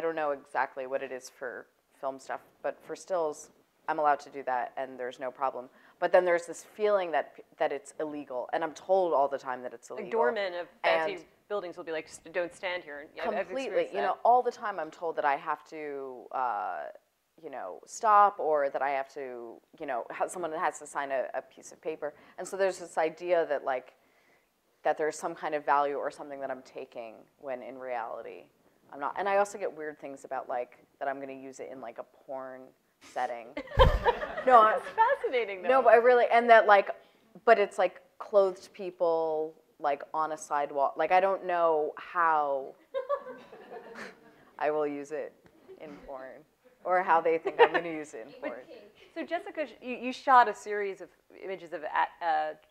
Speaker 5: don't know exactly what it is for film stuff, but for stills, I'm allowed to do that, and there's no problem. But then there's this feeling that it's illegal, and I'm told all the time that it's illegal.
Speaker 6: Like doormen of fancy buildings will be like, "Don't stand here." Yeah,
Speaker 5: completely, you know, all the time I'm told that I have to, you know, stop, or that I have to, you know, someone has to sign a piece of paper, and so there's this idea that like that there's some kind of value or something that I'm taking when in reality I'm not. And I also get weird things about like that I'm going to use it in like a porn setting.
Speaker 6: No, it's fascinating though.
Speaker 5: No, but I really, and that like, but it's like clothed people like on a sidewalk. Like I don't know how I will use it in porn, or how they think I'm going to use it in porn.
Speaker 6: So Jessica, you shot a series of images of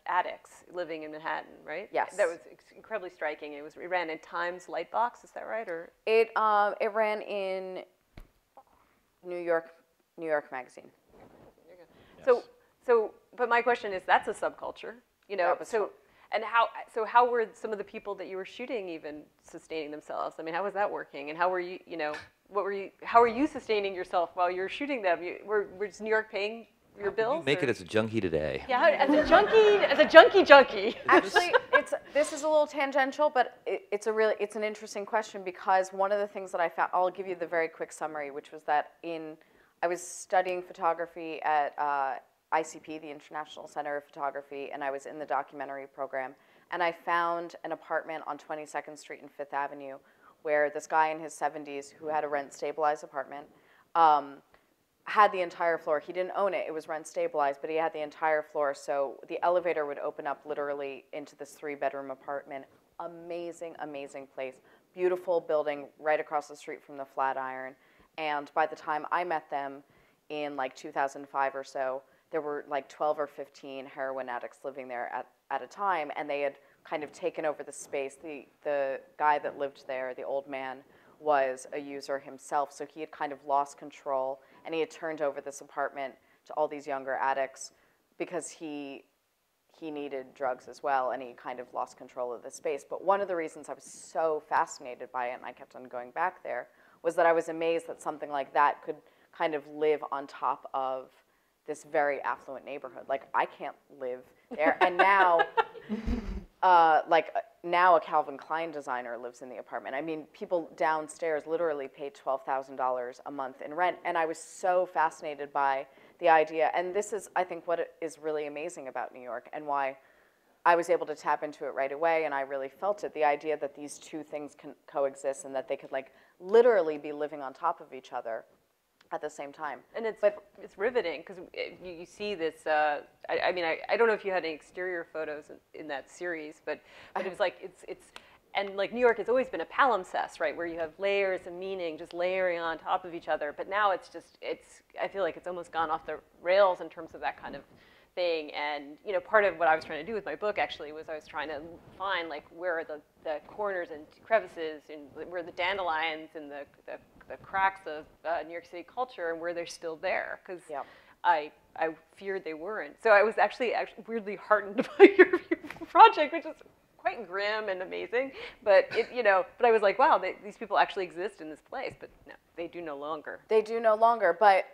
Speaker 6: addicts living in Manhattan, right?
Speaker 5: Yes.
Speaker 6: That was incredibly striking. It ran in Times Lightbox, is that right? Or
Speaker 5: it ran in New York Magazine.
Speaker 6: There you go. Yes. But my question is, that's a subculture, you know. How were some of the people that you were shooting even sustaining themselves? I mean, how was that working? And how were you, you know, how are you sustaining yourself while you're shooting them? Was New York paying your bills?
Speaker 2: You make it as a junkie today.
Speaker 6: Yeah, as a junkie.
Speaker 5: Actually, this is a little tangential, but it's an interesting question, because one of the things that I found, I'll give you the very quick summary, which was that I was studying photography at ICP, the International Center of Photography, and I was in the documentary program, and I found an apartment on 22nd Street and Fifth Avenue where this guy in his 70s who had a rent-stabilized apartment had the entire floor. He didn't own it. It was rent stabilized, but he had the entire floor. So the elevator would open up literally into this 3-bedroom apartment. Amazing, amazing place. Beautiful building right across the street from the Flatiron. And by the time I met them in like 2005 or so, there were like 12 or 15 heroin addicts living there at a time, and they had kind of taken over the space. The guy that lived there, the old man, was a user himself, so he had kind of lost control, and he had turned over this apartment to all these younger addicts because he needed drugs as well, and he kind of lost control of the space. But one of the reasons I was so fascinated by it, and I kept on going back there, was that I was amazed that something like that could kind of live on top of this very affluent neighborhood. Like, I can't live there. And now, now a Calvin Klein designer lives in the apartment. I mean, people downstairs literally pay $12,000 a month in rent. And I was so fascinated by the idea. And this is, I think, what is really amazing about New York, and why I was able to tap into it right away, and I really felt it, the idea that these two things can coexist, and that they could like literally be living on top of each other at the same time.
Speaker 6: And it's riveting, because you see this, I mean, I don't know if you had any exterior photos in that series, but it was like, and like New York has always been a palimpsest, right, where you have layers of meaning just layering on top of each other, but now it's just, I feel like it's almost gone off the rails in terms of that kind of thing. And, you know, part of what I was trying to do with my book actually was I was trying to find like where are the corners and crevices, and where the dandelions and the cracks of New York City culture, and where they're still there, because I feared they weren't. So I was actually weirdly heartened by your project, which is quite grim and amazing. But but I was like, wow, these people actually exist in this place. But no, they do no longer.
Speaker 5: They do no longer. But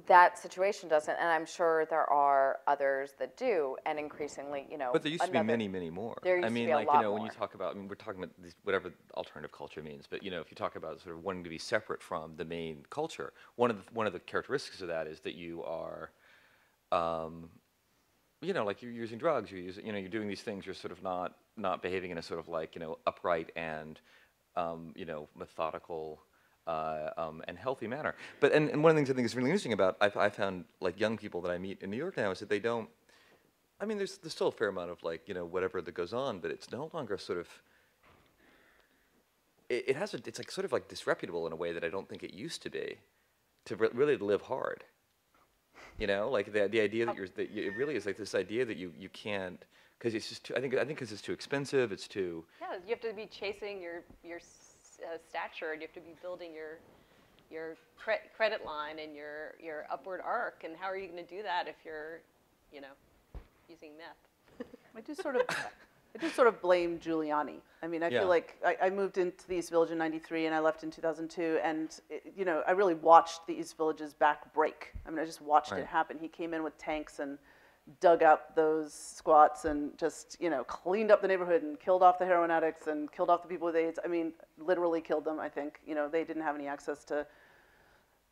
Speaker 5: that situation doesn't, and I'm sure there are others that do, and increasingly,
Speaker 2: But there used to be many, many more.
Speaker 5: There used
Speaker 2: I mean,
Speaker 5: to be
Speaker 2: like,
Speaker 5: a lot
Speaker 2: when
Speaker 5: more.
Speaker 2: you talk about, we're talking about this, whatever alternative culture means, but, if you talk about sort of wanting to be separate from the main culture, one of the characteristics of that is that you are, like you're using drugs, you're doing these things, you're sort of not behaving in a sort of like, upright and, methodical, and healthy manner. But and one of the things I think is really interesting about I found like young people that I meet in New York now is that they don't. I mean, there's still a fair amount of like whatever that goes on, but it's no longer sort of. It's like sort of like disreputable in a way that I don't think it used to be, to really live hard. Like the idea that it really is like this idea that you can't, because it's just too, I think because it's too expensive, it's too.
Speaker 6: Yeah, you have to be chasing your stature, and you have to be building your credit line and your upward arc. And how are you going to do that if you're, using meth?
Speaker 3: I do sort of blame Giuliani. I mean, I feel like I moved into the East Village in '93, and I left in 2002, and I really watched the East Village's back break. I mean, I just watched it happen. He came in with tanks and dug up those squats and just, cleaned up the neighborhood and killed off the heroin addicts and killed off the people with AIDS. I mean, literally killed them, I think. They didn't have any access to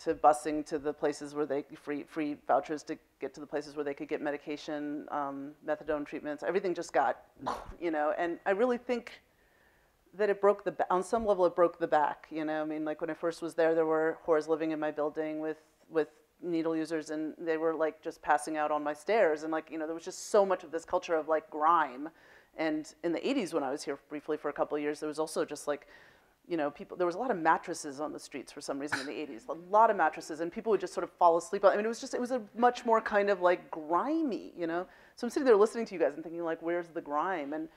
Speaker 3: busing to the places where they, free vouchers to get to the places where they could get medication, methadone treatments. Everything just got, and I really think that it broke on some level it broke the back, I mean, like when I first was there were whores living in my building with needle users, and they were like just passing out on my stairs, and like there was just so much of this culture of like grime. And in the 80s, when I was here briefly for a couple of years, there was also just like people, there was a lot of mattresses on the streets for some reason in the 80s, a lot of mattresses, and people would just sort of fall asleep on. I mean, it was a much more kind of like grimy, So I'm sitting there listening to you guys and thinking like, where's the grime? And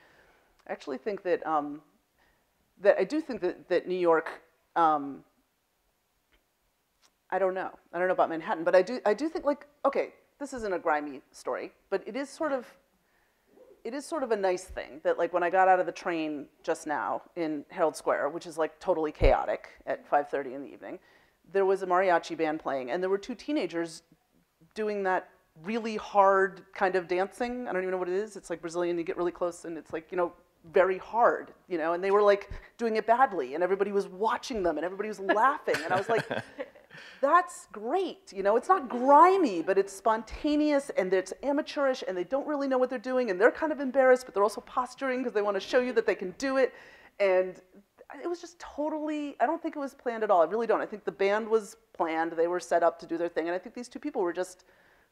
Speaker 3: I actually think that I do think that New York. I don't know about Manhattan, but I do think like, okay, this isn't a grimy story, but it is sort of a nice thing that like when I got out of the train just now in Herald Square, which is like totally chaotic at 5:30 in the evening, there was a mariachi band playing, and there were two teenagers doing that really hard kind of dancing. I don't even know what it is. It's like Brazilian, you get really close and it's like, very hard, and they were like doing it badly, and everybody was watching them and everybody was laughing, and I was like, that's great, it's not grimy, but it's spontaneous and it's amateurish, and they don't really know what they're doing, and they're kind of embarrassed, but they're also posturing because they want to show you that they can do it. And it was just totally, I don't think it was planned at all. I really don't. I think the band was planned. They were set up to do their thing. And I think these two people were just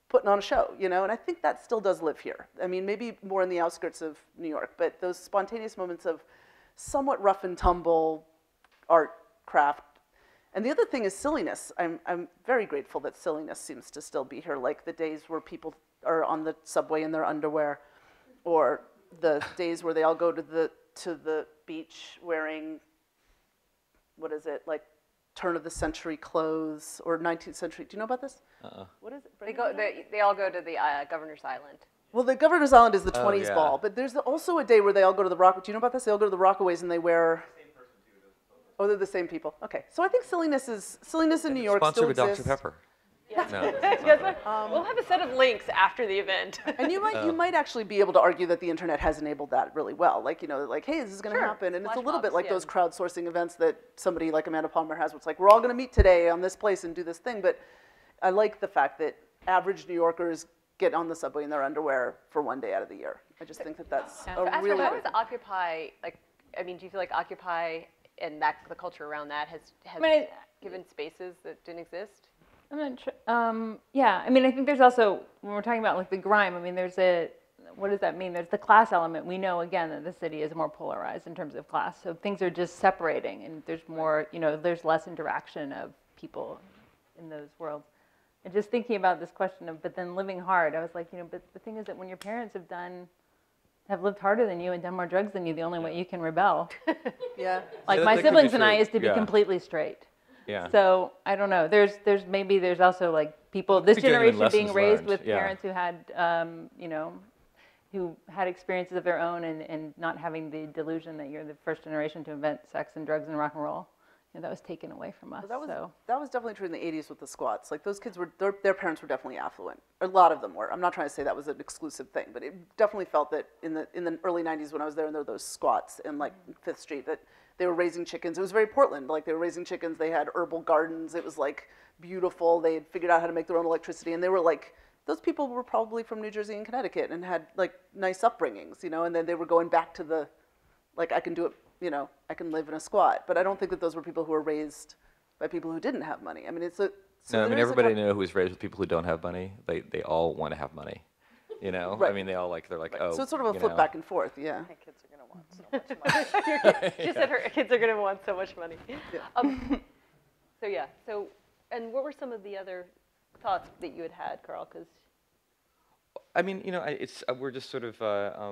Speaker 3: putting on a show, you know? And I think that still does live here. I mean, maybe more in the outskirts of New York, but those spontaneous moments of somewhat rough and tumble art, craft. And the other thing is silliness. I'm very grateful that silliness seems to still be here, like the days where people are on the subway in their underwear, or the days where they all go to the beach wearing, what is it, like turn of the century clothes or 19th century. Do you know about this? What is it?
Speaker 6: They all go to the Governor's Island.
Speaker 3: Well, the Governor's Island is the 20s
Speaker 2: yeah.
Speaker 3: ball, but there's also a day where they all go to the Rock. Do you know about this? They all go to the Rockaways and they wear. Oh, they're the same people. Okay, so I think silliness in New York
Speaker 2: Sponsored
Speaker 3: still
Speaker 2: with
Speaker 3: exists.
Speaker 2: Dr. Pepper.
Speaker 6: Yeah.
Speaker 2: No,
Speaker 6: We'll have a set of links after the event.
Speaker 3: And you might actually be able to argue that the internet has enabled that really well. Like, you know, like, hey, this is going to happen. And it's a little bit like those crowdsourcing events that somebody like Amanda Palmer has, where it's like, we're all going to meet today on this place and do this thing. But I like the fact that average New Yorkers get on the subway in their underwear for one day out of the year. I just think that that's
Speaker 6: So
Speaker 3: a
Speaker 6: Astra,
Speaker 3: really
Speaker 6: how
Speaker 3: good
Speaker 6: is Occupy, like, I mean, do you feel like Occupy and the culture around that has given spaces that didn't exist?
Speaker 4: I'm not sure. Yeah, I mean, I think there's also, when we're talking about like the grime, I mean, what does that mean? There's the class element. We know, again, that the city is more polarized in terms of class. So things are just separating, and there's more, you know, there's less interaction of people in those worlds. And just thinking about this question of, but then living hard, I was like, you know, but the thing is that when your parents have lived harder than you and done more drugs than you, the only way you can rebel.
Speaker 3: Yeah.
Speaker 4: Like
Speaker 2: Yeah,
Speaker 4: my
Speaker 2: that could be
Speaker 4: siblings and I
Speaker 2: true.
Speaker 4: is to be
Speaker 2: Yeah.
Speaker 4: completely straight.
Speaker 2: Yeah.
Speaker 4: So I don't know. There's also like people this
Speaker 2: Be genuine
Speaker 4: generation being
Speaker 2: lessons
Speaker 4: raised
Speaker 2: learned,
Speaker 4: with
Speaker 2: yeah.
Speaker 4: parents who had you know, who had experiences of their own and not having the delusion that you're the first generation to invent sex and drugs and rock and roll. You know, that was taken away from us.
Speaker 3: Well, that was definitely true in the 80s with the squats. Like those kids their parents were definitely affluent. A lot of them were. I'm not trying to say that was an exclusive thing, but it definitely felt that in the early 90s when I was there and there were those squats in like 5th Street that they were raising chickens. It was very Portland. Like they were raising chickens. They had herbal gardens. It was like beautiful. They had figured out how to make their own electricity, and they were like, those people were probably from New Jersey and Connecticut and had like nice upbringings, you know, and then they were going back to the, like, I can do it, you know, I can live in a squat. But I don't think that those were people who were raised by people who didn't have money. I mean,
Speaker 2: No, I mean, everybody I know who is raised with people who don't have money, they all want to have money. You know?
Speaker 3: Right.
Speaker 2: I mean, they're like, oh.
Speaker 3: So it's sort of a flip back and forth, yeah.
Speaker 5: My kids are going to want so much money.
Speaker 6: She said her kids are going to want so much money.
Speaker 3: Yeah.
Speaker 6: So and what were some of the other thoughts that you had, Carl? Because
Speaker 2: I mean, you know, we're just sort of. I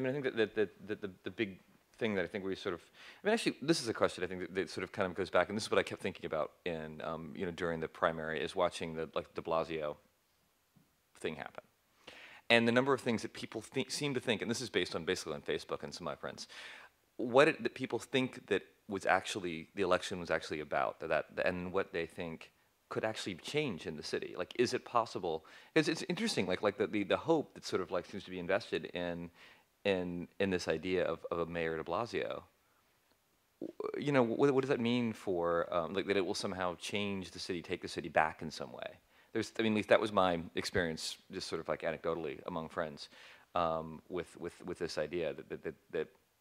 Speaker 2: mean, I think that the big thing that I think we sort of. I mean, actually, this is a question I think that sort of kind of goes back, and this is what I kept thinking about in, you know, during the primary, is watching the De Blasio thing happen, and the number of things that people seem to think, and this is based on basically on Facebook and some of my friends, that people think that was actually the election was actually about and what they think could actually change in the city. Like, is it possible? Because it's interesting, like the hope that sort of like seems to be invested in this idea of a mayor De Blasio. You know, what does that mean for like that it will somehow change the city, take the city back in some way? I mean, at least that was my experience, just sort of like anecdotally among friends, with this idea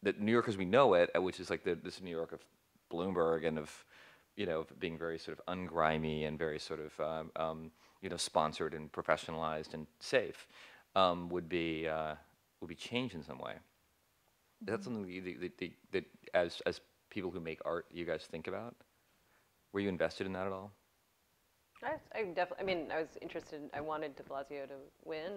Speaker 2: that New York as we know it, which is like this New York of Bloomberg and of, you know, being very sort of ungrimy and very sort of you know, sponsored and professionalized and safe, would be changed in some way. Is that something that as people who make art, you guys think about? Were you invested in that at all?
Speaker 6: I definitely. I mean, I was interested. I wanted De Blasio to win.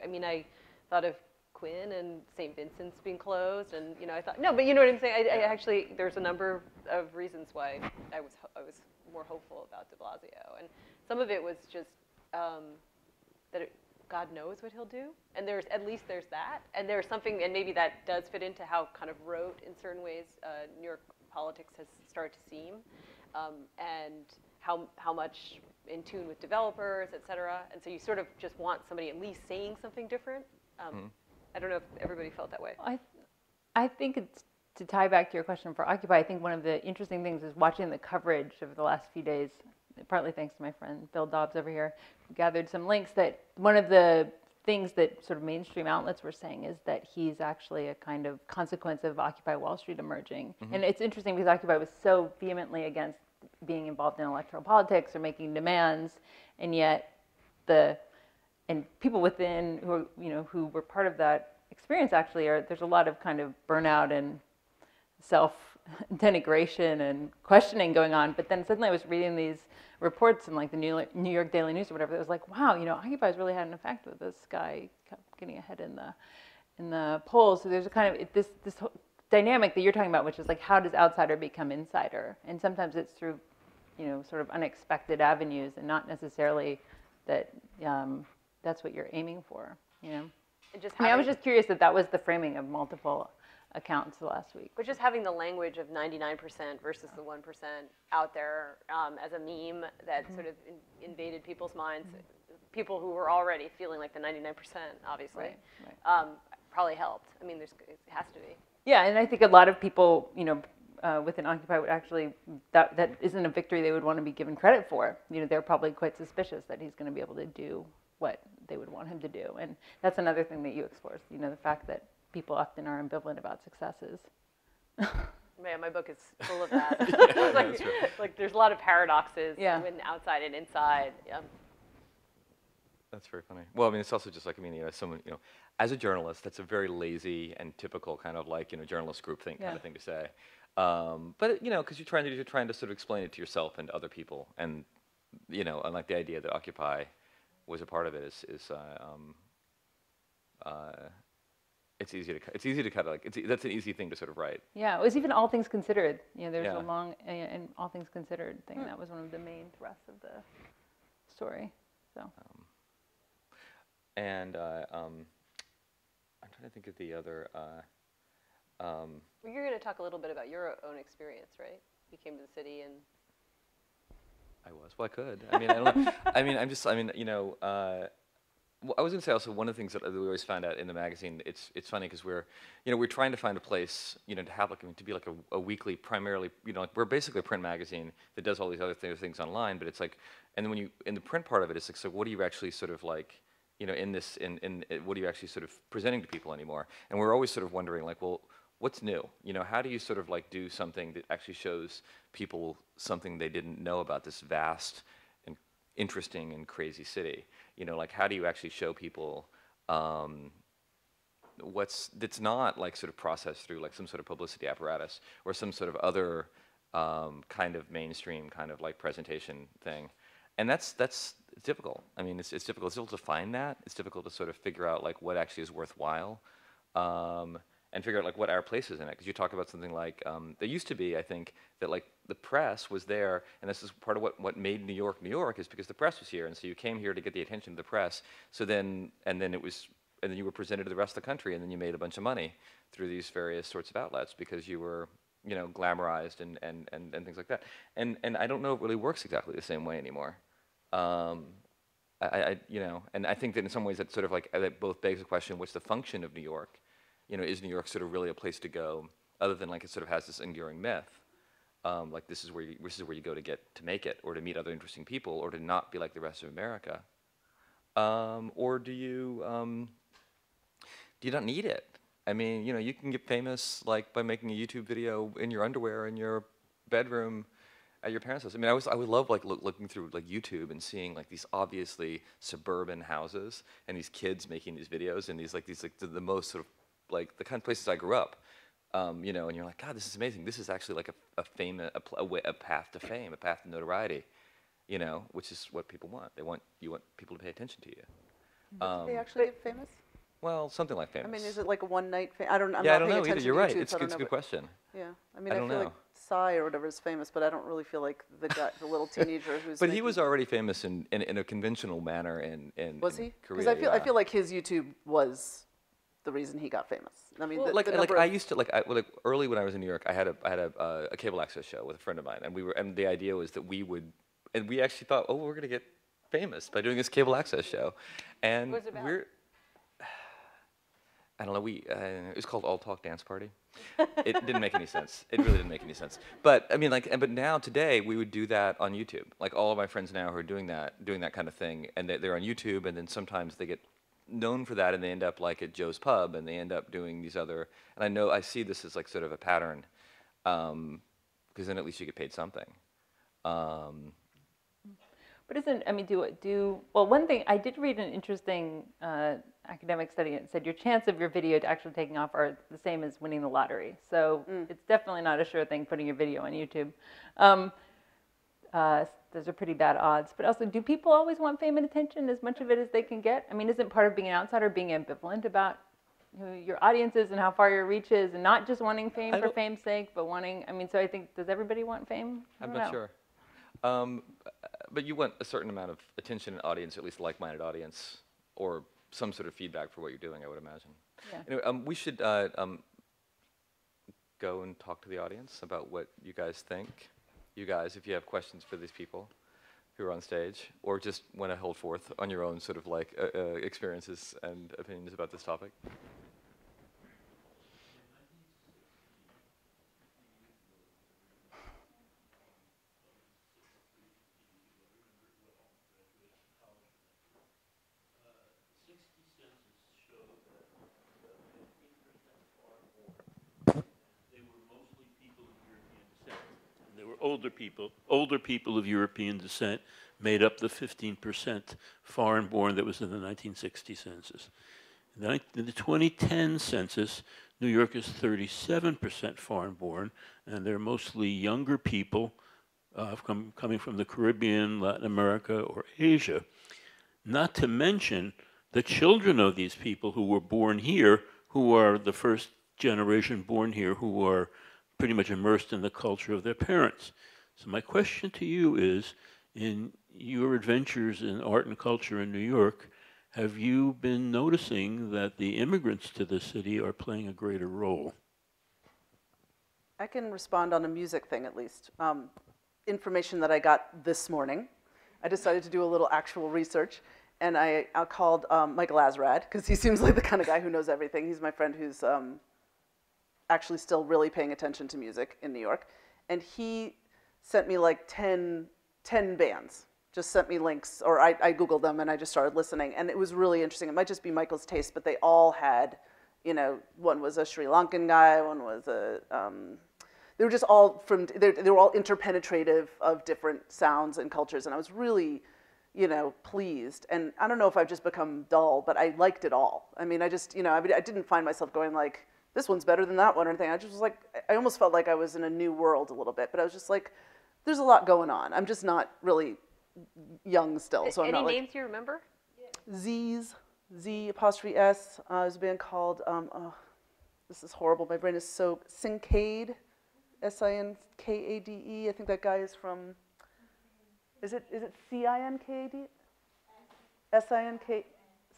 Speaker 6: I mean, I thought of Quinn and St. Vincent's being closed, and you know, I thought no, but you know what I'm saying. I actually, there's a number of reasons why I was more hopeful about De Blasio, and some of it was just that God knows what he'll do, and there's that, and there's something, and maybe that does fit into how kind of rote in certain ways New York politics has started to seem, and how much in tune with developers, et cetera, and so you sort of just want somebody at least saying something different. I don't know if everybody felt that way.
Speaker 4: I think it's, to tie back to your question for Occupy, I think one of the interesting things is watching the coverage over the last few days, partly thanks to my friend Bill Dobbs over here, who gathered some links, that one of the things that sort of mainstream outlets were saying is that he's actually a kind of consequence of Occupy Wall Street emerging. And it's interesting because Occupy was so vehemently against being involved in electoral politics or making demands, and yet and people within who were part of that experience actually there's a lot of kind of burnout and self-denigration and questioning going on. But then suddenly I was reading these reports in like the New York Daily News or whatever. It was like, wow, Occupy's really had an effect with this guy getting ahead in the polls. So there's a kind of this whole dynamic that you're talking about, which is like, how does outsider become insider? And sometimes it's through, sort of unexpected avenues, and not necessarily that that's what you're aiming for. And just I was just curious that was the framing of multiple accounts last week.
Speaker 6: But just having the language of 99% versus the 1% out there as a meme that sort of invaded people's minds, people who were already feeling like the 99%, obviously, probably helped. I mean, it has to be.
Speaker 4: Yeah, and I think a lot of people, within Occupy would actually, that isn't a victory they would want to be given credit for. They're probably quite suspicious that he's going to be able to do what they would want him to do. And that's another thing that you explore, the fact that people often are ambivalent about successes.
Speaker 6: Man, my book is full of that. Like there's a lot of paradoxes when outside and inside. Yeah.
Speaker 2: That's very funny. Well, I mean, it's also just like, someone, as a journalist, that's a very lazy and typical kind of like, journalist groupthink kind of thing to say. But, because you're trying to sort of explain it to yourself and to other people. And, unlike the idea that Occupy was a part of it it's easy to kind of like, that's an easy thing to sort of write.
Speaker 4: Yeah, it was even All Things Considered. There's a long and All Things Considered thing. That was one of the main thrusts of the story. So.
Speaker 2: And I'm trying to think of the other.
Speaker 6: Well, you're going to talk a little bit about your own experience, right? You came to the city and.
Speaker 2: I was. Well, I could. I mean, I don't know. I was going to say also one of the things that we always found out in the magazine. It's funny because we're trying to find a place, to have to be like a weekly, primarily, we're basically a print magazine that does all these other things online. But it's like, and then when in the print part of it, it's like, so what do you actually sort of like, what are you actually sort of presenting to people anymore? And we're always sort of wondering like, well, what's new? How do you sort of like do something that actually shows people something they didn't know about this vast and interesting and crazy city? Like how do you actually show people that's not like sort of processed through like some sort of publicity apparatus or some sort of other kind of mainstream kind of like presentation thing? And that's difficult. I mean, it's difficult. It's difficult to find that. It's difficult to sort of figure out like what actually is worthwhile, and figure out like what our place is in it. Because you talk about something like there used to be, I think, that like the press was there, and this is part of what made New York New York is because the press was here, and so you came here to get the attention of the press. So then you were presented to the rest of the country, and then you made a bunch of money through these various sorts of outlets because you were glamorized and things like that. And I don't know if it really works exactly the same way anymore. And I think that in some ways that sort of like that both begs the question: what's the function of New York? Is New York sort of really a place to go, other than like it sort of has this enduring myth, like this is where you go to make it, or to meet other interesting people, or to not be like the rest of America, or do you not need it? I mean, you can get famous like by making a YouTube video in your underwear in your bedroom at your parents' house. I mean, I would love like looking through like YouTube and seeing like these obviously suburban houses and these kids making these videos and these the most sort of like the kind of places I grew up, and you're like, God, this is amazing. This is actually like a path to fame, a path to notoriety, which is what people want. You want people to pay attention to you.
Speaker 3: Did they actually get famous?
Speaker 2: Well, something like famous.
Speaker 3: I mean, is it like a one-night fame? I'm not
Speaker 2: know
Speaker 3: paying
Speaker 2: either.
Speaker 3: attention
Speaker 2: You're
Speaker 3: to
Speaker 2: right.
Speaker 3: YouTube,
Speaker 2: It's
Speaker 3: so I
Speaker 2: a
Speaker 3: don't
Speaker 2: good
Speaker 3: know,
Speaker 2: question.
Speaker 3: Yeah, I mean, I feel
Speaker 2: know.
Speaker 3: like Psy or whatever is famous, but I don't really feel like the little teenager who's.
Speaker 2: But he was already famous in a conventional manner in
Speaker 3: Was he?
Speaker 2: Korea.
Speaker 3: Because I feel like his YouTube was the reason he got famous. I mean,
Speaker 2: I used to early when I was in New York, I had a cable access show with a friend of mine, and the idea was that we actually thought, oh, we're gonna get famous by doing this cable access show, and
Speaker 6: what was it about?
Speaker 2: I don't know. It was called All Talk Dance Party. It didn't make any sense. It really didn't make any sense. But I mean, but now today we would do that on YouTube. Like all of my friends now who are doing that kind of thing, and they're on YouTube, and then sometimes they get known for that, and they end up like at Joe's Pub, and they end up doing these other. And I see this as like sort of a pattern, because then at least you get paid something.
Speaker 4: But isn't, I mean, well, one thing, I did read an interesting academic study. It said your chance of your video to actually taking off are the same as winning the lottery. So it's definitely not a sure thing putting your video on YouTube. Those are pretty bad odds. But also, do people always want fame and attention, as much of it as they can get? I mean, isn't part of being an outsider being ambivalent about who your audience is and how far your reach is, and not just wanting fame for fame's sake, but wanting, I mean, so I think, does everybody want fame?
Speaker 2: I'm not sure. But you want a certain amount of attention and audience, or at least a like-minded audience, or some sort of feedback for what you're doing, I would imagine.
Speaker 4: Yeah.
Speaker 2: Anyway, we should go and talk to the audience about what you guys think. You guys, if you have questions for these people who are on stage, or just want to hold forth on your own sort of like experiences and opinions about this topic.
Speaker 7: Older people of European descent made up the 15% foreign-born that was in the 1960 census. In the 2010 census, New York is 37% foreign-born, and they're mostly younger people coming from the Caribbean, Latin America, or Asia. Not to mention the children of these people who were born here, who are the first generation born here, who are pretty much immersed in the culture of their parents. So my question to you is, in your adventures in art and culture in New York, have you been noticing that the immigrants to the city are playing a greater role?
Speaker 3: I can respond on a music thing at least. Information that I got this morning. I decided to do a little actual research, and I called Michael Azrad, because he seems like the kind of guy who knows everything. He's my friend who's actually still really paying attention to music in New York. And he sent me like 10 bands, just sent me links, or I Googled them and I just started listening. And it was really interesting. It might just be Michael's taste, but they all had, you know, one was a Sri Lankan guy, one was a, they were just all they were all interpenetrative of different sounds and cultures. And I was really, you know, pleased. And I don't know if I've just become dull, but I liked it all. I mean, I just, you know, I didn't find myself going like, this one's better than that one or anything. I just was like, I almost felt like I was in a new world a little bit, but I was just like, there's a lot going on. I'm just not really young still, so I'm not like.
Speaker 6: Any names you remember?
Speaker 3: Z's, Z''S. There's a band called, this is horrible, my brain is so, Sinkade, Sinkade. I think that guy is from, is it Cinkade? Sink.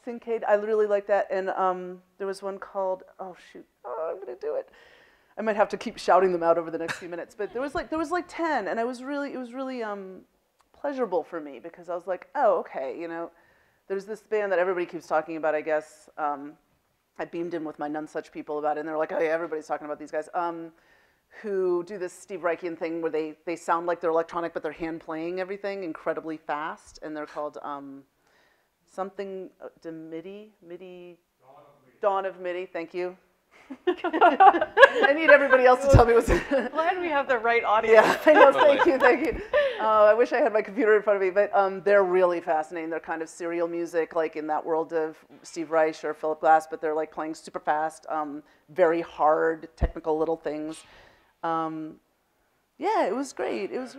Speaker 3: Sinkade, I really like that, and there was one called, oh shoot, I'm gonna do it. I might have to keep shouting them out over the next few minutes, but there was like 10, and it was really pleasurable for me, because I was like, oh, okay, you know, there's this band that everybody keeps talking about, I guess. I beamed in with my Nonesuch people about it, and they're like, oh yeah, everybody's talking about these guys, who do this Steve Reichian thing where they sound like they're electronic, but they're hand playing everything incredibly fast, and they're called something to MIDI, Dawn of MIDI, thank you. I need everybody else to tell me what's.
Speaker 6: Glad we have the right audience.
Speaker 3: Yeah, I know, thank you. I wish I had my computer in front of me, but they're really fascinating. They're kind of serial music, like in that world of Steve Reich or Philip Glass, but they're like playing super fast, very hard, technical little things. Yeah, it was great. It was,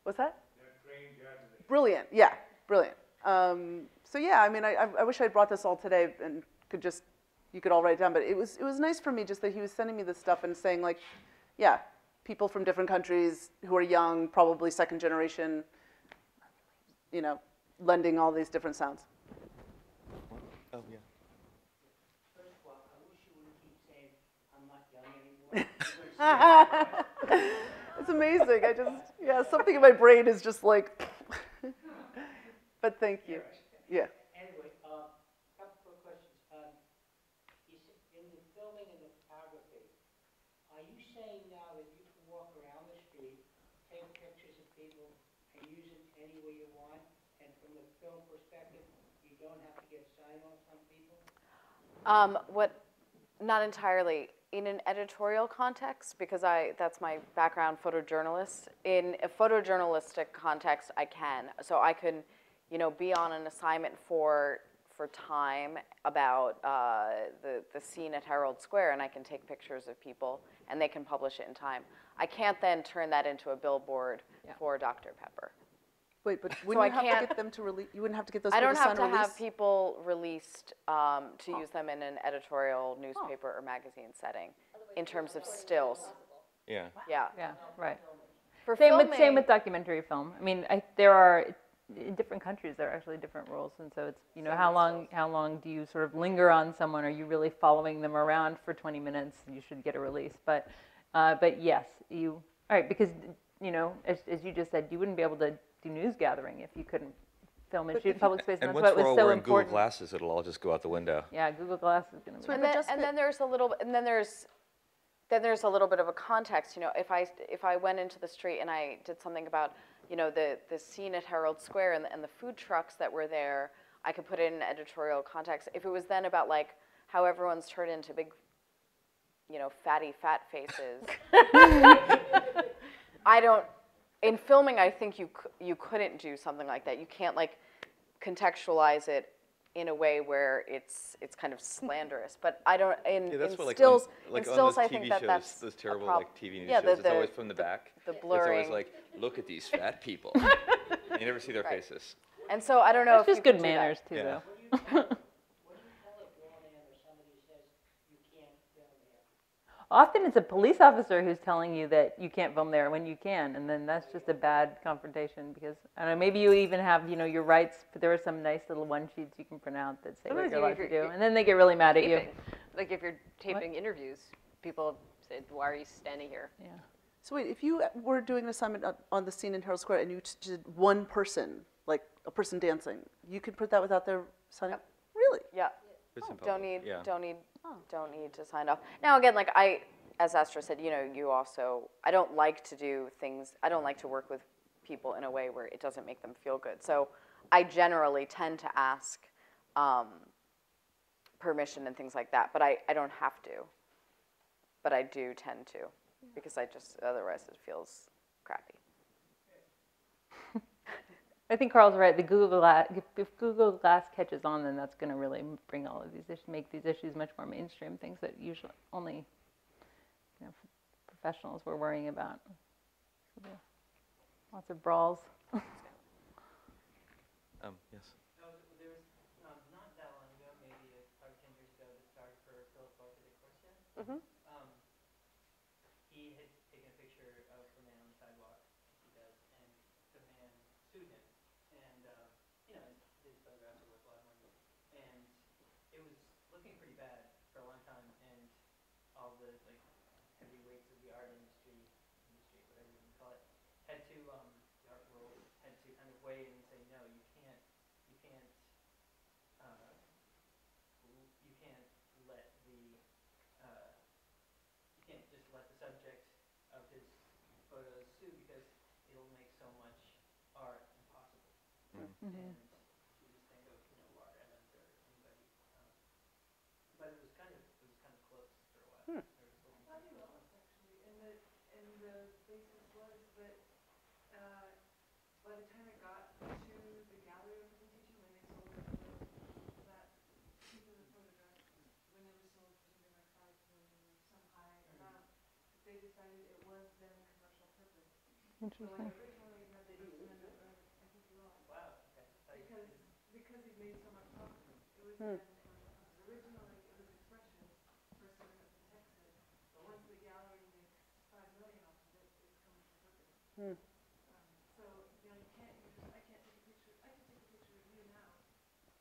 Speaker 3: what's that? Brilliant, yeah, brilliant. So yeah, I mean, I wish I'd brought this all today and could just, you could all write it down, but it was nice for me just that he was sending me this stuff and saying like, yeah, people from different countries who are young, probably second generation, you know, lending all these different sounds.
Speaker 2: Oh, yeah.
Speaker 8: First of all, I wish you wouldn't keep saying I'm not young anymore.
Speaker 3: It's amazing. Yeah, something in my brain is just like, but thank you. Yeah.
Speaker 8: Anyway, a couple of questions. You said in the filming and the photography, are you saying now that you can walk around the street, take pictures of people, and use it any way you want? And from the film perspective, you don't have to get sign-off from
Speaker 5: What, not entirely. In an editorial context, because that's my background, photojournalist. In a photojournalistic context, I can. So I can, be on an assignment for Time about the scene at Herald Square, and I can take pictures of people, and they can publish it in Time. I can't then turn that into a billboard for Dr. Pepper.
Speaker 3: Wait, but wouldn't you have to get them to release? You wouldn't have to get those.
Speaker 5: I don't
Speaker 3: people
Speaker 5: have
Speaker 3: to
Speaker 5: to
Speaker 3: sign a
Speaker 5: have
Speaker 3: release?
Speaker 5: people released to use them in an editorial newspaper or magazine setting, in terms of stills.
Speaker 2: Yeah.
Speaker 5: Yeah.
Speaker 4: Yeah, right.
Speaker 5: For
Speaker 4: Same
Speaker 5: filming,
Speaker 4: with documentary film. I mean, there are in different countries there are actually different rules, and so it's how long do you sort of linger on someone? Are you really following them around for 20 minutes? You should get a release, but yes, all right, because as you just said, you wouldn't be able to do news gathering if you couldn't film and shoot in public space, and
Speaker 2: And
Speaker 4: that's
Speaker 2: once
Speaker 4: what
Speaker 2: we're all
Speaker 4: was so
Speaker 2: wearing Google
Speaker 4: important.
Speaker 2: Glasses, it'll all just go out the window.
Speaker 4: Yeah, Google Glass is going to be.
Speaker 5: and then there's a little, and then there's a little bit of a context. If I went into the street and I did something about the scene at Herald Square and the food trucks that were there, I could put it in an editorial context. If it was then about like how everyone's turned into big, fatty fat faces, in filming, I think you couldn't do something like that. You can't like contextualize it in a way where it's kind of slanderous. But I don't in stills.
Speaker 2: Like
Speaker 5: in
Speaker 2: on
Speaker 5: stills,
Speaker 2: those
Speaker 5: I
Speaker 2: TV
Speaker 5: think
Speaker 2: shows,
Speaker 5: that's
Speaker 2: those terrible
Speaker 5: a
Speaker 2: like TV news
Speaker 5: yeah,
Speaker 2: shows. It's always from the back.
Speaker 5: The
Speaker 2: It's
Speaker 5: blurring.
Speaker 2: always like, look at these fat people. You never see their
Speaker 5: Right.
Speaker 2: faces.
Speaker 5: And so I don't know
Speaker 4: It's
Speaker 5: if
Speaker 4: just
Speaker 5: you
Speaker 4: good
Speaker 5: could do that.
Speaker 4: manners too,
Speaker 2: Yeah.
Speaker 4: though.
Speaker 8: What do you tell a doorman or somebody who says you can't film here?
Speaker 4: Often it's a police officer who's telling you that you can't film there when you can, and then that's just a bad confrontation because, I don't know, maybe you even have, your rights, but there are some nice little one-sheets you can print out that say what
Speaker 6: Sometimes
Speaker 4: you're allowed to
Speaker 6: if
Speaker 4: do,
Speaker 6: you're
Speaker 4: and then they get really mad at you.
Speaker 6: Taping. Like if you're taping interviews, people say, "Why are you standing here?"
Speaker 4: Yeah.
Speaker 3: So wait, if you were doing an assignment on the scene in Herald Square and you did one person, like a person dancing, you could put that without their signing? Really?
Speaker 5: Yeah.
Speaker 2: It's in
Speaker 5: Don't
Speaker 2: public.
Speaker 5: need
Speaker 2: Yeah.
Speaker 5: don't need to sign off. Now again, like as Astra said, you also, I don't like to do things. I don't like to work with people in a way where it doesn't make them feel good. So I generally tend to ask permission and things like that, but I don't have to. But I do tend to, because otherwise it feels crappy.
Speaker 4: I think Carl's right. The Google Glass, if Google Glass catches on, then that's going to really bring all of these issues, make these issues much more mainstream. Things that usually only, professionals were worrying about. Lots of brawls.
Speaker 2: Yes.
Speaker 8: There was not that long ago, maybe 5 or 10 years ago, the photographer Philip
Speaker 5: Mm-hmm.
Speaker 8: He had taken a picture of a man on the sidewalk, as he does, and the man sued him. And, his photographs are worth a lot of money. And it was looking pretty bad for a long time, and all the, heavyweights of the art industry, whatever you want to call it, had to, the art world had to kind of weigh in and say, no, you can't just let the subject of his photos sue because it'll make so much art impossible.
Speaker 4: Mm-hmm.
Speaker 8: And you just think of Warren Evans or anybody, but it was kind of close for a while. There was looking
Speaker 3: Not even close, actually, and the basis was that by the time it got to the gallery representation, when they sold it, that piece of the photograph, when it was sold for something like $5 million or some high amount, they decided it was then a commercial purpose. So originally you had the First Amendment, or I think you lost.
Speaker 8: wow. Okay.
Speaker 3: Because he made so much profit, it was then commercial purpose. Originally it was expression, First Amendment protects it, but once the gallery makes $5 million off of it, it's commercial purpose. So you can't use. I can't take a picture. I could take a picture of you now.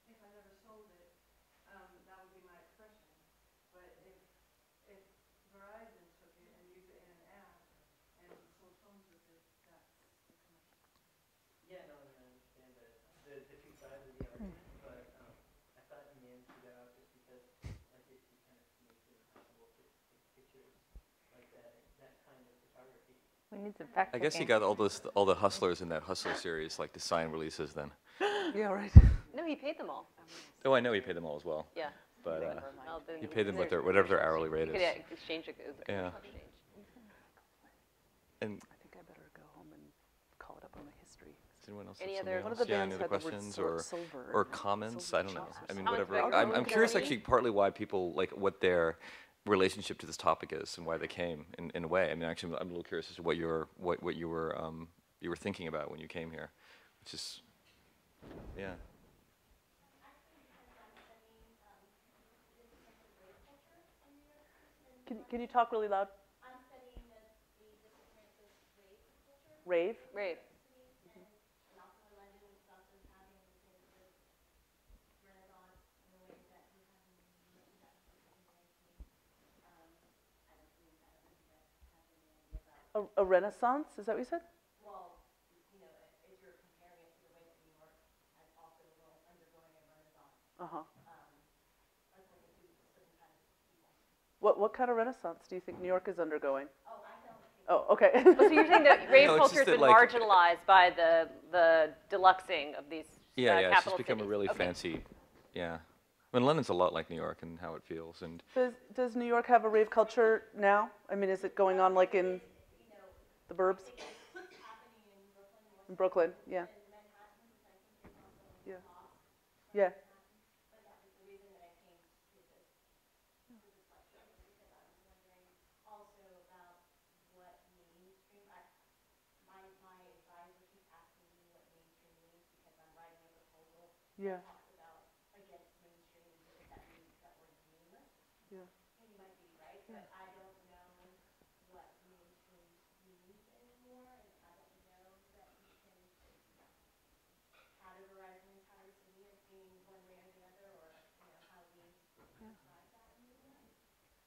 Speaker 3: If I never sold it, that would be my expression. But if Verizon took it and used it in an ad and sold phones with it, that's the commercial.
Speaker 8: Yeah, no, I understand the two sides of the argument, but I thought in the end you got out just because it kind of makes it impossible to take pictures like that kind of photography.
Speaker 4: We need some fact
Speaker 2: I guess he got all the hustlers in that Hustler series like to sign releases then.
Speaker 3: Yeah, right.
Speaker 6: No, he paid them all.
Speaker 2: Oh, I know he paid them all as well.
Speaker 6: Yeah.
Speaker 2: But
Speaker 6: Well, then
Speaker 2: you pay them
Speaker 6: there's-
Speaker 2: whatever their hourly rate
Speaker 6: You
Speaker 2: is.
Speaker 6: could exchange it.
Speaker 2: Yeah. And
Speaker 3: I think I better go home and call it up on my history.
Speaker 2: does anyone else
Speaker 6: Any
Speaker 2: have
Speaker 6: other-
Speaker 2: something
Speaker 3: One of
Speaker 2: else?
Speaker 3: the
Speaker 2: Yeah,
Speaker 3: bands
Speaker 2: any other
Speaker 3: had the word
Speaker 2: questions
Speaker 3: silver
Speaker 2: or
Speaker 3: in it.
Speaker 2: comments?
Speaker 3: Silver
Speaker 2: I don't know.
Speaker 3: chops or
Speaker 2: I mean,
Speaker 6: Comments
Speaker 2: whatever.
Speaker 6: about
Speaker 2: I'm curious
Speaker 6: Gary?
Speaker 2: actually partly why people, like, what their relationship to this topic is and why they came in a way. I mean, actually, I'm a little curious as to what you were thinking about when you came here, which is, yeah.
Speaker 3: Can you talk really loud?
Speaker 9: I'm studying the disappearance of rave culture.
Speaker 3: Rave?
Speaker 6: Right.
Speaker 9: And also in London, Wisconsin, having the same sort of renaissance in the ways that we have in the 2019. I don't mean that I don't have any idea about.
Speaker 3: A renaissance? Is that what you said?
Speaker 9: Well, you know, if you're comparing it to the way that New York has also undergoing a renaissance,
Speaker 3: Uh-huh.
Speaker 9: like when you do certain kinds of people.
Speaker 3: What kind of renaissance do you think New York is undergoing?
Speaker 9: Oh, I don't think.
Speaker 3: Oh, okay.
Speaker 6: So you're saying that rave
Speaker 2: No, it's
Speaker 6: culture has
Speaker 2: just
Speaker 6: been
Speaker 2: that, like-
Speaker 6: marginalized by the deluxing of these
Speaker 2: Yeah, it's
Speaker 6: capital
Speaker 2: just become a
Speaker 6: cities.
Speaker 2: really
Speaker 6: Okay.
Speaker 2: fancy, yeah. I mean, London's a lot like New York and how it feels, and
Speaker 3: Does New York have a rave culture now? I mean, is it going on like in the burbs? In Brooklyn, yeah. Yeah. Yeah.
Speaker 9: But that was the reason that I came to this lecture, was because I was wondering also about what mainstream, my advisor keeps asking me what mainstream means because I'm writing a proposal
Speaker 3: Yeah.
Speaker 9: that talks about against mainstream, if that means that we're meaningless.
Speaker 3: Yeah.
Speaker 9: And you might be right, but I don't know what mainstream means anymore, and I don't know that you can categorize an entire city as being one way or the other, or how we decide that in the end.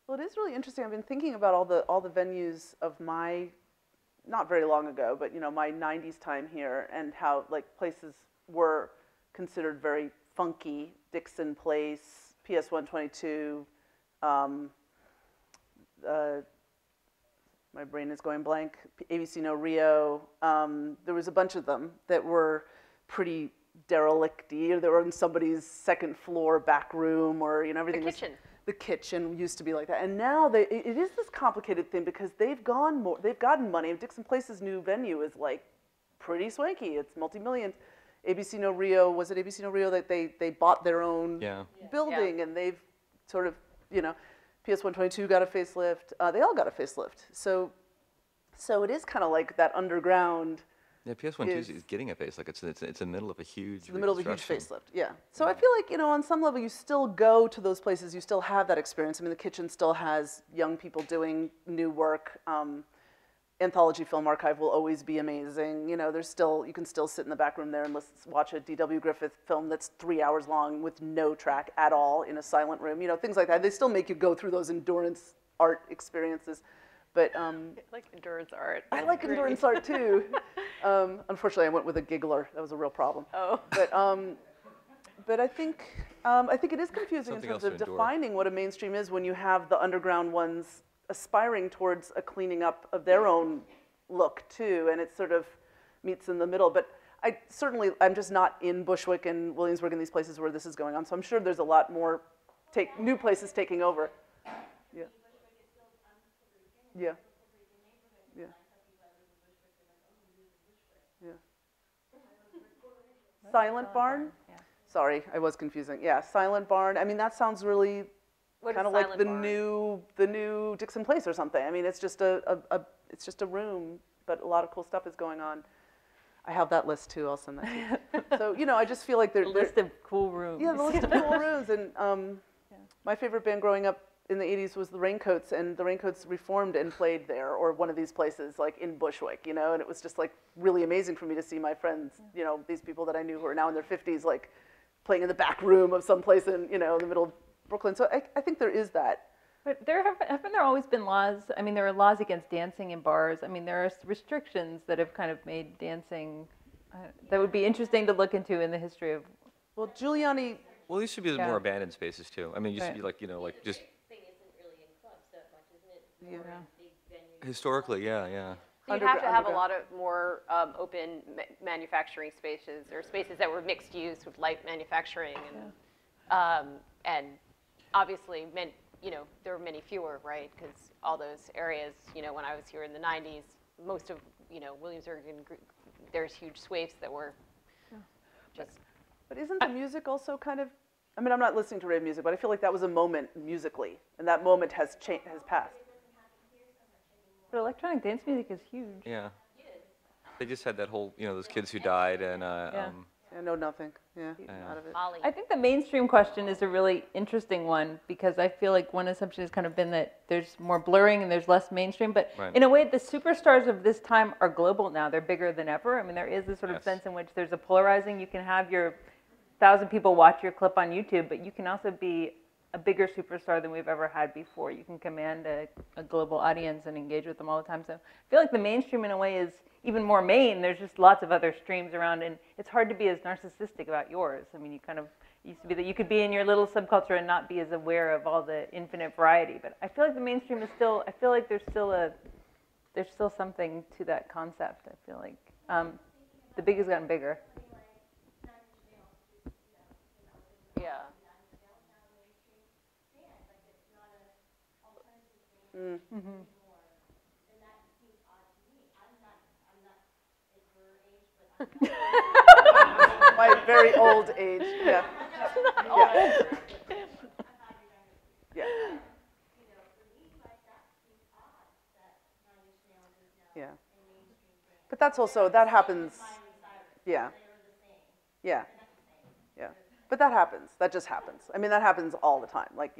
Speaker 3: Well, it is really interesting. I've been thinking about all the venues of my, not very long ago, but my 90s time here, and how like places were considered very funky. Dixon Place, PS 122. My brain is going blank. ABC No Rio. There was a bunch of them that were pretty derelict-y, or they were in somebody's second floor back room, or everything.
Speaker 6: The
Speaker 3: was-
Speaker 6: kitchen.
Speaker 3: The kitchen used to be like that, and now it is this complicated thing because they've gotten money. Dixon Place's new venue is like pretty swanky. It's multi-millions. ABC No Rio, was it ABC No Rio that they bought their own
Speaker 2: yeah.
Speaker 3: building, and they've sort of PS 122 got a facelift. They all got a facelift. So it is kind of like that underground.
Speaker 2: Yeah, PS1 is getting a face. Like it's in the middle of a huge.
Speaker 3: In the middle of a huge
Speaker 2: reconstruction.
Speaker 3: facelift, yeah. So I feel like, on some level, you still go to those places, you still have that experience. I mean, the kitchen still has young people doing new work. Anthology Film Archive will always be amazing. You can still sit in the back room there and watch a D.W. Griffith film that's 3 hours long with no track at all in a silent room. Things like that. They still make you go through those endurance art experiences. But
Speaker 6: I like endurance art.
Speaker 3: I like endurance art too. Unfortunately, I went with a giggler. That was a real problem.
Speaker 6: Oh.
Speaker 3: But I think it is confusing
Speaker 2: Something
Speaker 3: in terms
Speaker 2: else
Speaker 3: of
Speaker 2: to endure.
Speaker 3: defining what a mainstream is when you have the underground ones aspiring towards a cleaning up of their own look too, and it sort of meets in the middle. But I'm just not in Bushwick and Williamsburg and these places where this is going on. So I'm sure there's a lot more new places taking over. Yeah. Yeah. Yeah. Yeah. Silent Barn?
Speaker 4: Yeah.
Speaker 3: Sorry, I was confusing. Yeah, Silent Barn. I mean, that sounds really
Speaker 6: What
Speaker 3: kind
Speaker 6: is
Speaker 3: of like
Speaker 6: Silent
Speaker 3: the
Speaker 6: Barn?
Speaker 3: new Dixon Place or something. I mean, it's just a room, but a lot of cool stuff is going on. I have that list too. I'll send that to you. So I just feel like
Speaker 4: The list of cool rooms.
Speaker 3: yeah, the list of cool rooms. And my favorite band growing up in the 80s was the Raincoats, and the Raincoats reformed and played there, or one of these places like in Bushwick, and it was just like really amazing for me to see my friends, these people that I knew who are now in their 50s, like playing in the back room of some place in, in the middle of Brooklyn. So I think there is that.
Speaker 4: But haven't there always been laws? I mean, there are laws against dancing in bars. I mean, there are restrictions that have kind of made dancing, that would be interesting to look into in the history of.
Speaker 3: Well, Giuliani.
Speaker 2: Well, these should be the
Speaker 4: Yeah.
Speaker 2: more abandoned spaces too. I mean, you should
Speaker 4: Right.
Speaker 2: be like just
Speaker 9: Thing isn't really in clubs that much, isn't it? More
Speaker 3: Yeah.
Speaker 9: in big venues.
Speaker 2: historically, yeah.
Speaker 6: So you'd have to have a
Speaker 3: Underground.
Speaker 6: lot of more open manufacturing spaces, or spaces that were mixed use with light manufacturing and obviously meant, there were many fewer, right? Because all those areas, when I was here in the 90s, most of, Williamsburg, and there's huge swathes that were just.
Speaker 3: But isn't the music also kind of, I mean, I'm not listening to rave music, but I feel like that was a moment musically, and that moment has passed.
Speaker 4: But electronic dance music is huge.
Speaker 2: Yeah. They just had that whole, those kids who died, and
Speaker 3: Yeah, know nothing. Yeah, out of it.
Speaker 6: Molly.
Speaker 4: I think the mainstream question is a really interesting one because I feel like one assumption has kind of been that there's more blurring and there's less mainstream. But
Speaker 2: Right.
Speaker 4: in a way, the superstars of this time are global now. They're bigger than ever. I mean, there is this sort of
Speaker 2: Yes.
Speaker 4: sense in which there's a polarizing. You can have your 1,000 people watch your clip on YouTube, but you can also be a bigger superstar than we've ever had before. You can command a global audience and engage with them all the time. So I feel like the mainstream in a way is even more main. There's just lots of other streams around, and it's hard to be as narcissistic about yours. I mean, you kind of used to be that you could be in your little subculture and not be as aware of all the infinite variety. But I feel like the mainstream is still, I feel like there's still something to that concept. I feel like the big has gotten bigger.
Speaker 6: Yeah.
Speaker 3: My very old age, yeah. Yeah. Yeah. Yeah. But that's also, that happens, yeah. Yeah. Yeah. But that happens. That just happens. I mean, that happens all the time. Like,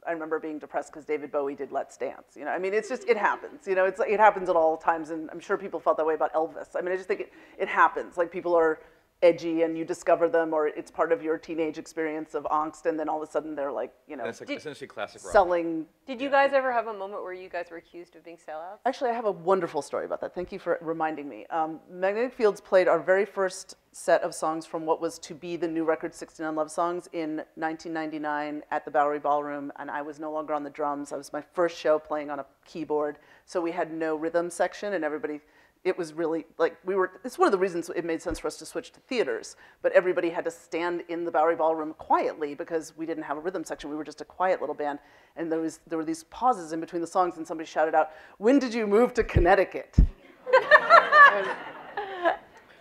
Speaker 3: I remember being depressed because David Bowie did Let's Dance. I mean, it's just, it happens. It's like, it happens at all times, and I'm sure people felt that way about Elvis. I mean, I just think it happens. Like, people are edgy and you discover them, or it's part of your teenage experience of angst, and then all of a sudden they're like,
Speaker 2: That's like essentially classic rock.
Speaker 3: selling.
Speaker 6: Did you guys ever have a moment where you guys were accused of being sellouts?
Speaker 3: Actually, I have a wonderful story about that. Thank you for reminding me. Magnetic Fields played our very first set of songs from what was to be the new record 69 Love Songs in 1999 at the Bowery Ballroom, and I was no longer on the drums. I was my first show playing on a keyboard, so we had no rhythm section, and everybody, it was really, like, it's one of the reasons it made sense for us to switch to theaters, but everybody had to stand in the Bowery Ballroom quietly because we didn't have a rhythm section. We were just a quiet little band, and there were these pauses in between the songs, and somebody shouted out, "When did you move to Connecticut?"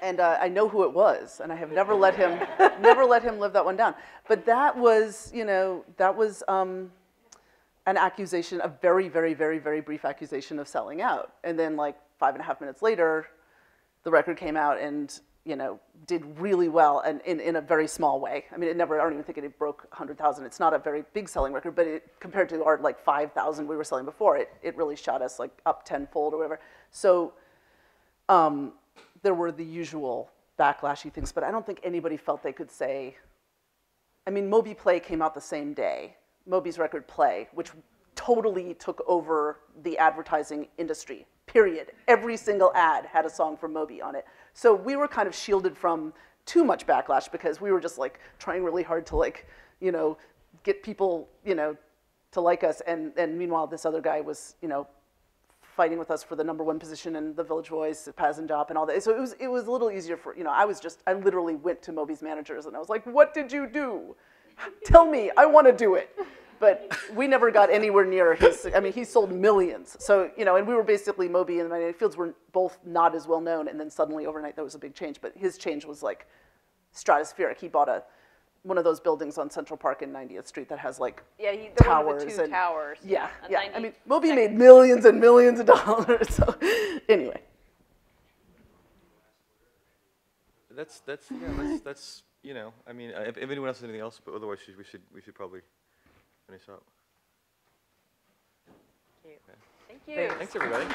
Speaker 3: And I know who it was, and I have never let him live that one down. But that was, an accusation, a very, very, very, very brief accusation of selling out. And then, like, 5.5 minutes later, the record came out and, did really well, and in a very small way. I mean, I don't even think it broke 100,000. It's not a very big selling record, but compared to our, like, 5,000 we were selling before, it really shot us, like, up tenfold or whatever. So, there were the usual backlashy things, but I don't think anybody felt they could say, I mean, Moby Play came out the same day, Moby's record Play, which totally took over the advertising industry, period. Every single ad had a song from Moby on it. So we were kind of shielded from too much backlash because we were just like trying really hard to like, get people, to like us. And meanwhile, this other guy was, fighting with us for the #1 position in the Village Voice, Paz and Jop, and all that. So it was a little easier for, I literally went to Moby's managers and I was like, what did you do? Tell me, I want to do it. But we never got anywhere near he sold millions. So, and we were basically, Moby and Magnetic Fields were both not as well known, and then suddenly overnight there was a big change. But his change was like stratospheric. He bought one of those buildings on Central Park in 90th Street that has like towers.
Speaker 6: One of the two towers.
Speaker 3: Yeah, yeah. I mean, Moby made millions and millions of dollars. So anyway.
Speaker 2: That's I mean, if anyone else has anything else, but otherwise we should probably finish up.
Speaker 6: Thank you.
Speaker 2: Thanks everybody.